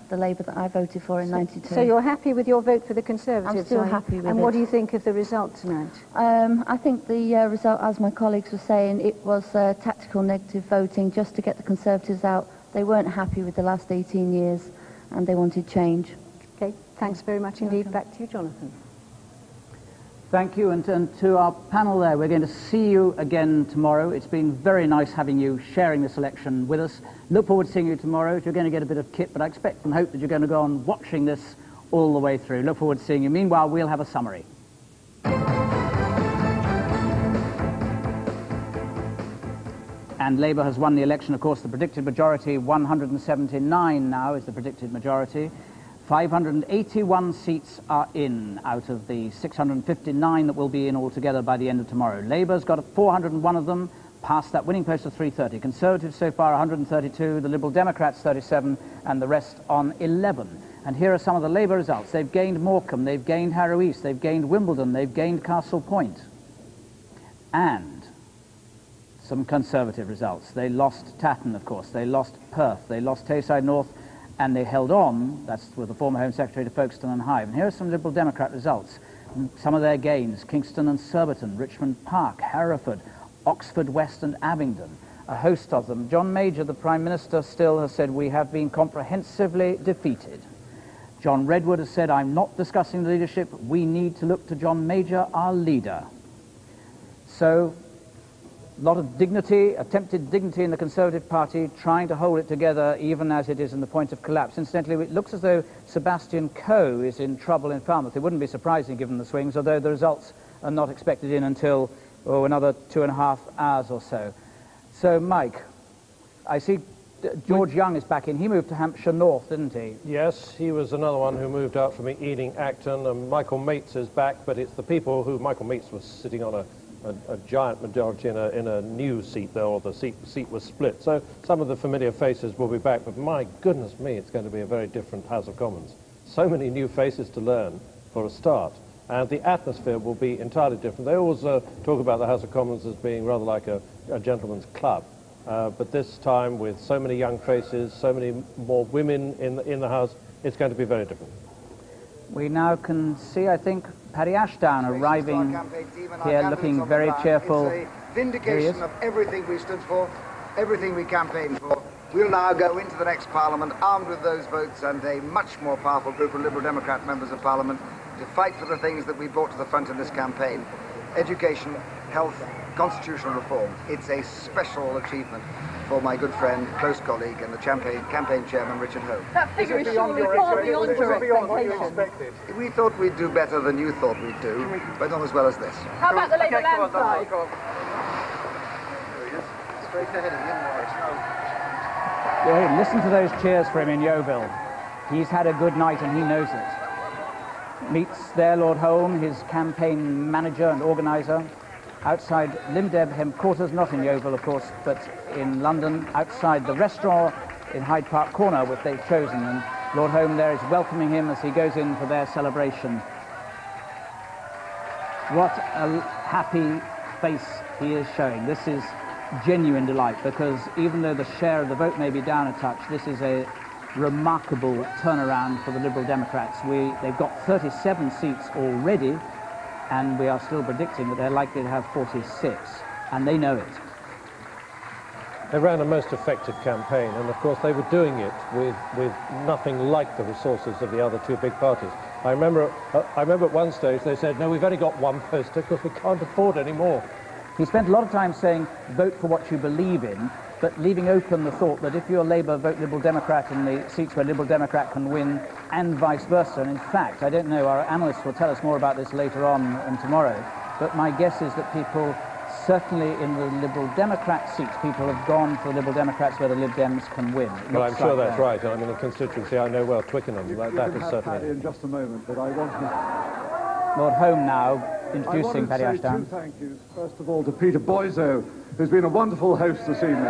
the Labour that I voted for in '92. So you're happy with your vote for the Conservatives? I'm still happy with it. And what do you think of the result tonight? I think the result, as my colleagues were saying, it was tactical negative voting just to get the Conservatives out. They weren't happy with the last 18 years and they wanted change. Okay, thanks very much indeed. Back to you, Jonathan. Thank you, and to our panel there, we're going to see you again tomorrow. It's been very nice having you sharing this election with us. Look forward to seeing you tomorrow. You're going to get a bit of kit, but I expect and hope that you're going to go on watching this all the way through. Look forward to seeing you. Meanwhile, we'll have a summary. And Labour has won the election, of course. The predicted majority, 179 now is the predicted majority. 581 seats are in out of the 659 that will be in altogether by the end of tomorrow. Labour's got 401 of them, past that winning post of 330. Conservatives so far 132, the Liberal Democrats 37, and the rest on 11. And here are some of the Labour results. They've gained Morecambe, they've gained Harrow East, they've gained Wimbledon, they've gained Castle Point. And some Conservative results. They lost Chatham, of course, they lost Perth, they lost Tayside North, and they held on, that's with the former Home Secretary, to Folkestone and Hythe. And here are some Liberal Democrat results. Some of their gains: Kingston and Surbiton, Richmond Park, Hereford, Oxford West and Abingdon. A host of them. John Major, the Prime Minister, still has said, we have been comprehensively defeated. John Redwood has said, I'm not discussing the leadership, we need to look to John Major, our leader. So, a lot of dignity, attempted dignity in the Conservative Party, trying to hold it together even as it is in the point of collapse. Incidentally, it looks as though Sebastian Coe is in trouble in Falmouth. It wouldn't be surprising given the swings, although the results are not expected in until another 2.5 hours or so. So, Mike, I see George Young is back in. He moved to Hampshire North, didn't he? Yes, he was another one who moved out from Ealing Acton, and Michael Mates is back, but it's the people who... Michael Mates was sitting on a giant majority in a new seat there, or the seat was split. So some of the familiar faces will be back, but my goodness me, it's going to be a very different House of Commons. So many new faces to learn for a start, and the atmosphere will be entirely different. They always talk about the House of Commons as being rather like a gentleman's club, but this time with so many young faces, so many more women in the House, it's going to be very different. We now can see, I think, Paddy Ashdown arriving here looking very cheerful. It's a vindication of everything we stood for, everything we campaigned for. We'll now go into the next Parliament armed with those votes and a much more powerful group of Liberal Democrat members of Parliament to fight for the things that we brought to the front in this campaign. Education, health, constitutional reform. It's a special achievement for my good friend, close colleague and the campaign chairman, Richard Home. That figure is surely far beyond your expectations. We thought we'd do better than you thought we'd do, but not as well as this. How about the Labour landslide? Straight ahead of him. Yeah, listen to those cheers for him in Yeovil. He's had a good night and he knows it. Meets there Lord Home, his campaign manager and organiser, outside LIBDEM headquarters, not in Yeovil, of course, but in London, outside the restaurant in Hyde Park Corner, which they've chosen. And Lord Home there is welcoming him as he goes in for their celebration. What a happy face he is showing. This is genuine delight, because even though the share of the vote may be down a touch, this is a remarkable turnaround for the Liberal Democrats. They've got 37 seats already, and we are still predicting that they're likely to have 46, and they know it. They ran a most effective campaign, and of course they were doing it with nothing like the resources of the other two big parties. I remember at one stage they said, no, we've only got one poster because we can't afford any more. He spent a lot of time saying, vote for what you believe in, but leaving open the thought that if you're Labour, vote Liberal Democrat in the seats where Liberal Democrat can win, and vice versa. And in fact, I don't know, our analysts will tell us more about this later on and tomorrow, but my guess is that people, certainly in the Liberal Democrat seats, people have gone for the Liberal Democrats where the Lib Dems can win. Well, I'm sure that's right. I'm in a constituency I know well, Twickenham. That is certainly... in just a moment, but I want to... Lord Home now introducing Paddy Ashdown. Two thank yous. First of all to Peter Boyzo, who's been a wonderful host this evening.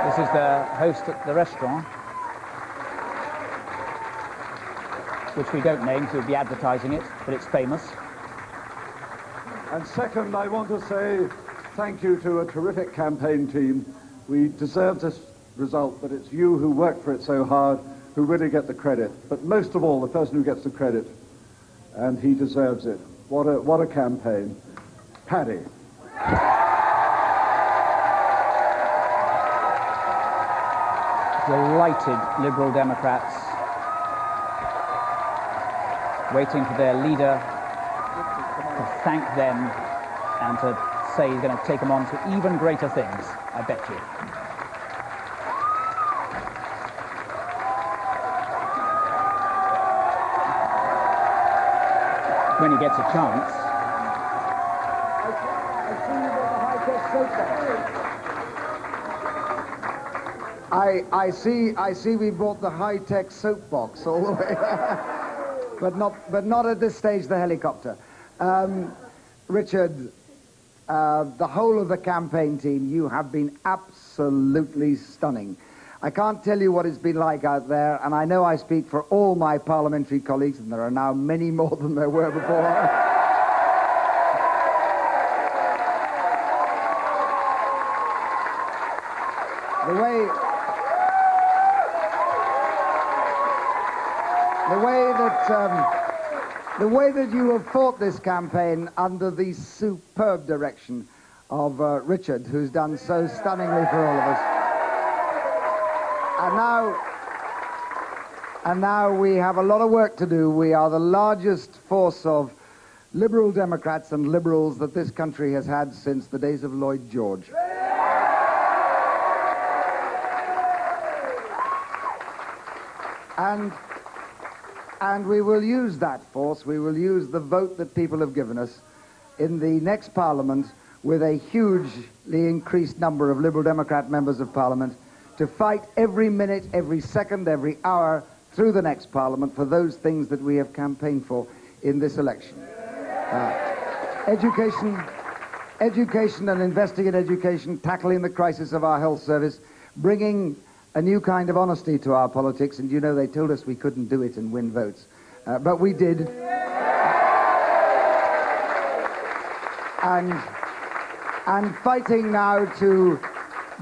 This is the host at the restaurant, which we don't name, so we'll be advertising it, but it's famous. And second, I want to say thank you to a terrific campaign team. We deserve this result, but it's you who worked for it so hard who really get the credit. But most of all, the person who gets the credit, and he deserves it. What a campaign. Paddy. Delighted Liberal Democrats waiting for their leader to thank them and to say he's going to take them on to even greater things, I bet you. When he gets a chance. I see we brought the high-tech soapbox all the way, but not at this stage, the helicopter. Richard, the whole of the campaign team, you have been absolutely stunning. I can't tell you what it's been like out there, and I know I speak for all my parliamentary colleagues, and there are now many more than there were before. The way that you have fought this campaign under the superb direction of Richard, who's done so stunningly for all of us. And now we have a lot of work to do. We are the largest force of Liberal Democrats and Liberals that this country has had since the days of Lloyd George. And we will use that force, we will use the vote that people have given us in the next Parliament with a hugely increased number of Liberal Democrat members of Parliament to fight every minute, every second, every hour through the next Parliament for those things that we have campaigned for in this election. Education and investing in education, tackling the crisis of our health service, bringing a new kind of honesty to our politics, and you know they told us we couldn't do it and win votes. But we did. And fighting now to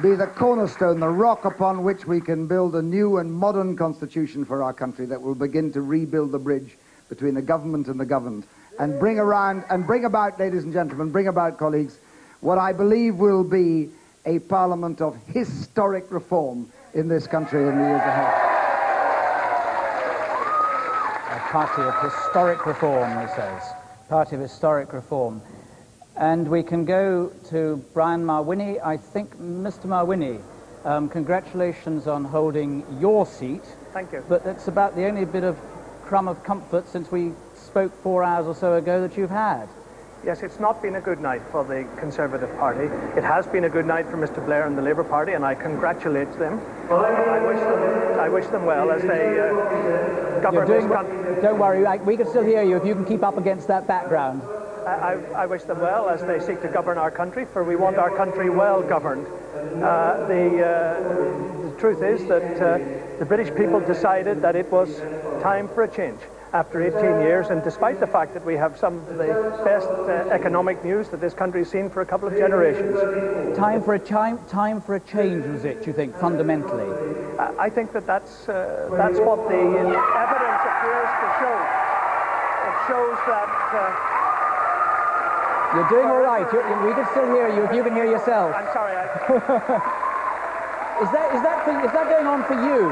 be the cornerstone, the rock upon which we can build a new and modern constitution for our country that will begin to rebuild the bridge between the government and the governed, and bring about, ladies and gentlemen, bring about, colleagues, what I believe will be a parliament of historic reform in this country in the years ahead. A party of historic reform, he says. Party of historic reform. And we can go to Brian Marwini. I think, Mr. Marwini, congratulations on holding your seat. Thank you. But that's about the only bit of crumb of comfort since we spoke 4 hours or so ago that you've had. Yes, it's not been a good night for the Conservative Party. It has been a good night for Mr. Blair and the Labour Party, and I congratulate them. I wish them well as they govern this country. Don't worry, we can still hear you if you can keep up against that background. I wish them well as they seek to govern our country, for we want our country well governed. The truth is that the British people decided that it was time for a change after 18 years, and despite the fact that we have some of the best economic news that this country's seen for a couple of generations. Time for a change, was it, you think, fundamentally? I think that's what the evidence appears to show. It shows that... You're doing all right. We can still hear you if you can hear yourself. I'm sorry. Is that going on for you?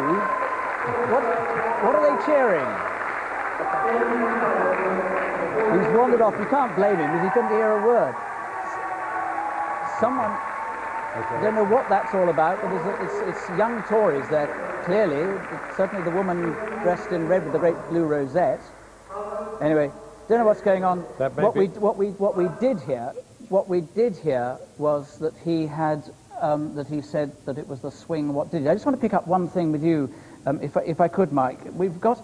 What are they cheering? He's wandered off. You can't blame him because he couldn't hear a word. Someone, I don't know what that's all about, but it's young Tories there, clearly. Certainly the woman dressed in red with the great blue rosette. Anyway, don't know what's going on. What we did hear was that he had that he said that it was the swing. What did he? I just want to pick up one thing with you, if I could, Mike. We've got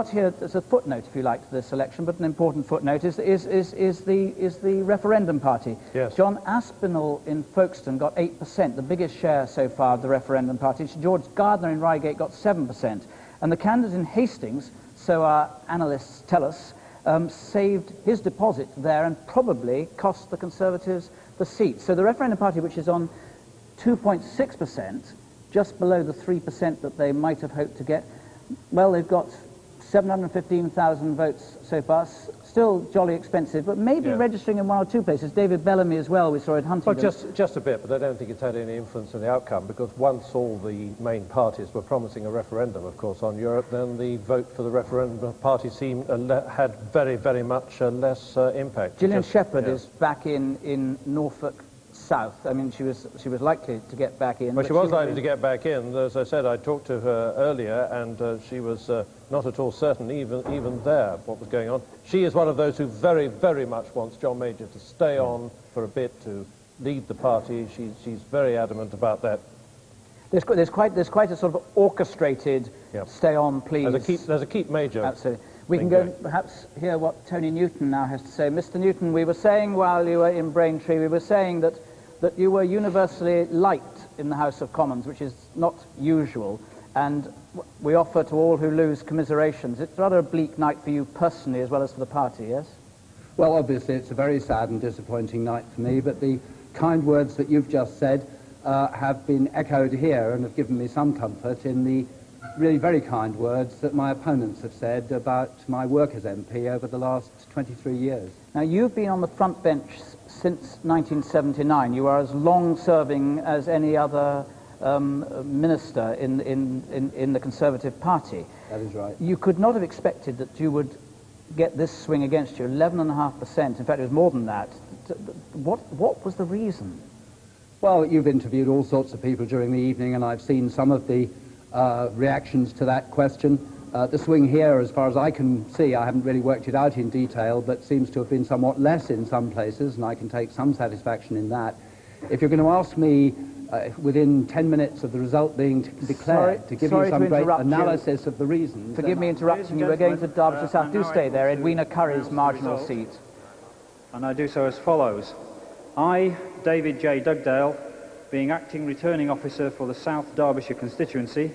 here, there's a footnote, if you like, to this election, but an important footnote is the referendum party. Yes. John Aspinall in Folkestone got 8%, the biggest share so far of the referendum party. George Gardner in Reigate got 7%, and the candidate in Hastings, so our analysts tell us, saved his deposit there and probably cost the Conservatives the seat. So the referendum party, which is on 2.6%, just below the 3% that they might have hoped to get, well, they've got 715,000 votes so far. Still jolly expensive, but maybe registering in 1 or 2 places. David Bellamy as well, we saw at Huntingdon. Well, just a bit, but I don't think it's had any influence on the outcome, because once all the main parties were promising a referendum, of course, on Europe, then the vote for the referendum party had very, very much less impact. Gillian Shepherd is back in Norfolk South. I mean, she was likely to get back in. Well, she was likely to get back in. As I said, I talked to her earlier, and she was not at all certain, even there, what was going on. She is one of those who very, very much wants John Major to stay on for a bit, to lead the party. She's very adamant about that. There's quite a sort of orchestrated stay on, please. There's a keep Major. Absolutely. We can go perhaps hear what Tony Newton now has to say. Mr. Newton, we were saying while you were in Braintree, we were saying that you were universally liked in the House of Commons, which is not usual, and we offer to all who lose commiserations. It's rather a bleak night for you personally as well as for the party, yes? Well, obviously it's a very sad and disappointing night for me, but the kind words that you've just said have been echoed here and have given me some comfort in the really very kind words that my opponents have said about my work as MP over the last 23 years. Now, you've been on the front bench since 1979. You are as long-serving as any other minister in the Conservative Party. That is right. You could not have expected that you would get this swing against you, 11.5%. In fact, it was more than that. What was the reason? Well, you've interviewed all sorts of people during the evening, and I've seen some of the reactions to that question. The swing here, as far as I can see, I haven't really worked it out in detail, but seems to have been somewhat less in some places, and I can take some satisfaction in that. If you're going to ask me within 10 minutes of the result being declared to give you some great analysis of the reasons... Forgive me interrupting you. We're going to Derbyshire South. Do stay there. Edwina Curry's marginal seat. And I do so as follows. I, David J. Dugdale, being acting returning officer for the South Derbyshire constituency,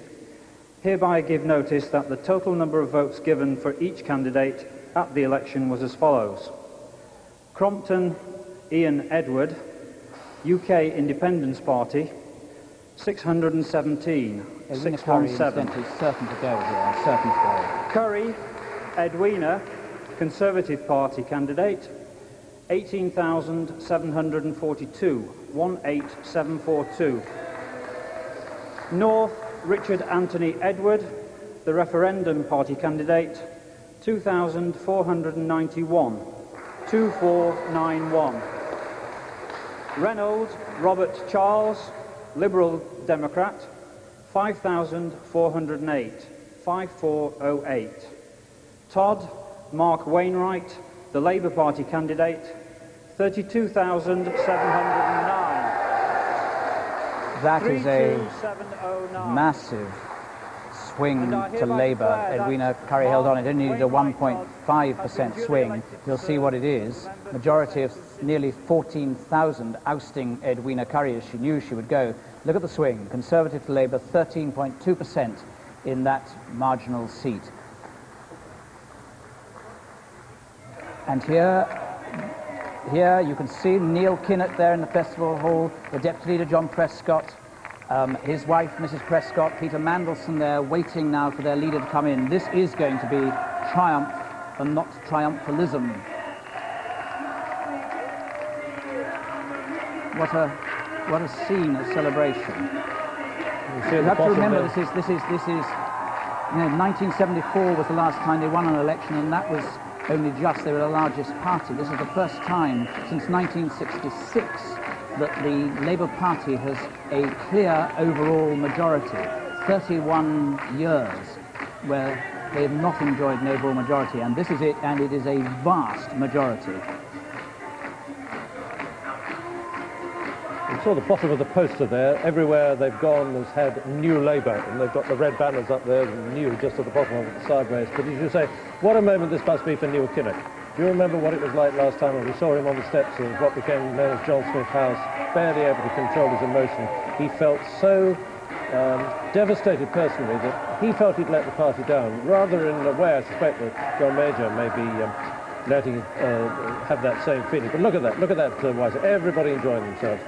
hereby give notice that the total number of votes given for each candidate at the election was as follows. Crompton Ian Edward, UK Independence Party, 617. Edwina Curry, incidentally, is certain to go here, certain to go. Curry, Edwina, Conservative Party candidate, 18,742, 18742. North, Richard Anthony Edward, the Referendum Party candidate, 2,491, 2491. Reynolds, Robert Charles, Liberal Democrat, 5,408, 5408. Todd, Mark Wainwright, the Labour Party candidate, 32,709. That is a massive swing to Labour. Edwina Curry held on. It only needed a 1.5% swing. You'll see what it is. Majority of nearly 14,000 ousting Edwina Curry as she knew she would go. Look at the swing. Conservative to Labour, 13.2% in that marginal seat. And here you can see Neil Kinnock there in the festival hall, the Deputy Leader John Prescott, his wife Mrs. Prescott, Peter Mandelson there waiting now for their leader to come in. This is going to be triumph and not triumphalism. What a scene of celebration. You have to remember this is 1974 was the last time they won an election, and that was only just, they were the largest party. This is the first time since 1966 that the Labour Party has a clear overall majority. 31 years where they have not enjoyed an overall majority, and this is it, and it is a vast majority. You saw the bottom of the poster there. Everywhere they've gone has had New Labour, and they've got the red banners up there, new just at the bottom of it, sideways. But as you say, what a moment this must be for Neil Kinnock. Do you remember what it was like last time when we saw him on the steps of what became known as John Smith House, barely able to control his emotion? He felt so devastated personally that he felt he'd let the party down. Rather in a way, I suspect that John Major may be letting have that same feeling. But look at that, Wise. Everybody enjoying themselves.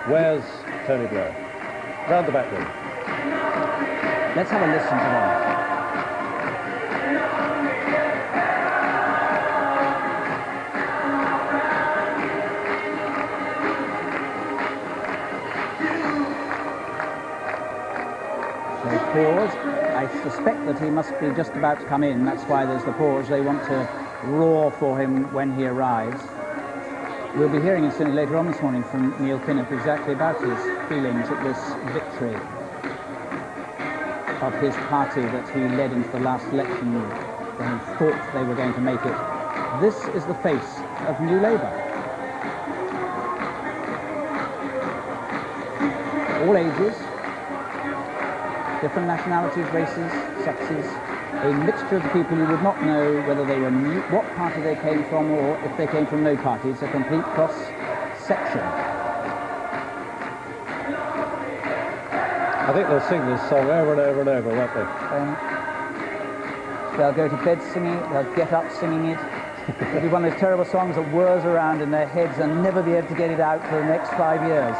Where's Tony Blair? Round the back room. Let's have a listen to them. So pause. I suspect that he must be just about to come in. That's why there's the pause. They want to roar for him when he arrives. We'll be hearing incidentally later on this morning from Neil Kinnock exactly about his feelings at this victory of his party that he led into the last election when he thought they were going to make it. This is the face of New Labour. All ages, different nationalities, races, sexes, a mixture of the people you would not know whether they were new, what party they came from, or if they came from no party. It's a complete cross-section. I think they'll sing this song over and over and over, won't they? They'll go to bed singing it, they'll get up singing it. It'll be one of those terrible songs that whirs around in their heads and never be able to get it out for the next 5 years.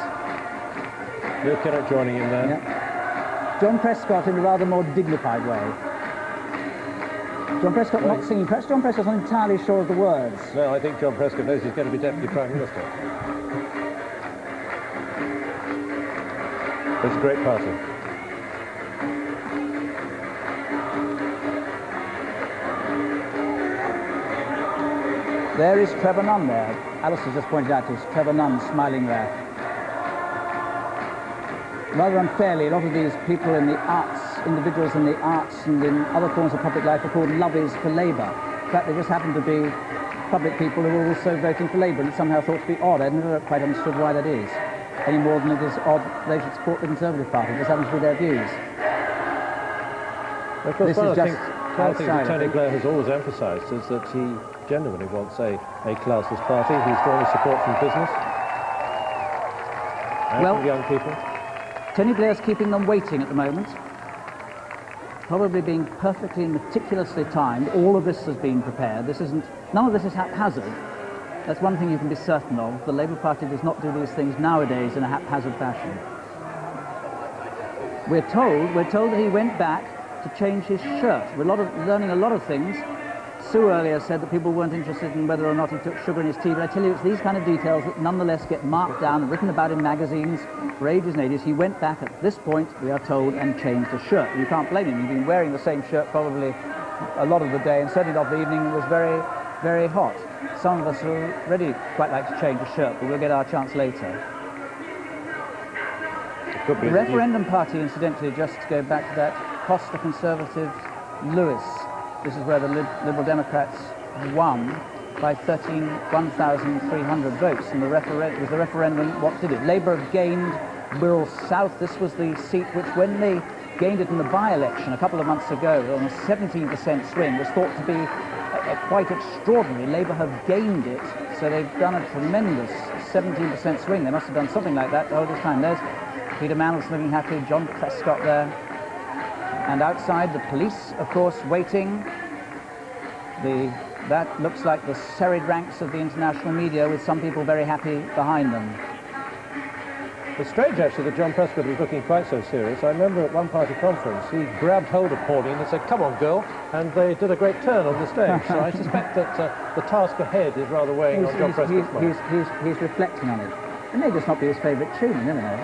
Neil Kinnock joining in there. Yeah. John Prescott in a rather more dignified way. John Prescott not singing. Perhaps John Prescott's not entirely sure of the words. No, I think John Prescott knows he's going to be Deputy Prime Minister. It's a great party. There is Trevor Nunn there. Alice has just pointed out there's Trevor Nunn smiling there. Rather unfairly, a lot of these people in the arts, individuals in the arts and in other forms of public life are called lovies for Labour. In fact, they just happen to be public people who are also voting for Labour, and it's somehow thought to be odd. I've never quite understood why that is, any more than it is odd they should support the Conservative Party. It just happens to be their views. Of course, one of the things that Tony Blair has always emphasised is that he genuinely wants a classless party. He's drawing support from business and from young people. Tony Blair's keeping them waiting at the moment, probably being perfectly meticulously timed. All of this has been prepared. None of this is haphazard. That's one thing you can be certain of. The Labour Party does not do these things nowadays in a haphazard fashion. We're told that he went back to change his shirt. We're learning a lot of things. Sue earlier said that people weren't interested in whether or not he took sugar in his tea, but I tell you, it's these kind of details that nonetheless get marked down and written about in magazines for ages and ages. He went back at this point, we are told, and changed his shirt. You can't blame him. He'd been wearing the same shirt probably a lot of the day, and certainly of the evening. It was very, very hot. Some of us already quite like to change a shirt, but we'll get our chance later. The referendum party, incidentally, just to go back to that, cost the Conservatives Lewis. This is where the Liberal Democrats won by 1,300 votes. And the referendum, what did it? Labour gained Wirral South. This was the seat which, when they gained it in the by-election a couple of months ago, on a 17% swing, was thought to be quite extraordinary. Labour have gained it, so they've done a tremendous 17% swing. They must have done something like that the whole time. There's Peter Mandelson looking happy, John Prescott there. And outside, the police, of course, waiting. That looks like the serried ranks of the international media, with some people very happy behind them. It's strange, actually, that John Prescott was looking quite so serious. I remember at one party conference, he grabbed hold of Pauline and said, "Come on, girl," and they did a great turn on the stage. So I suspect that the task ahead is rather weighing on John Prescott's mind. He's reflecting on it. It may just not be his favourite tune, you never know.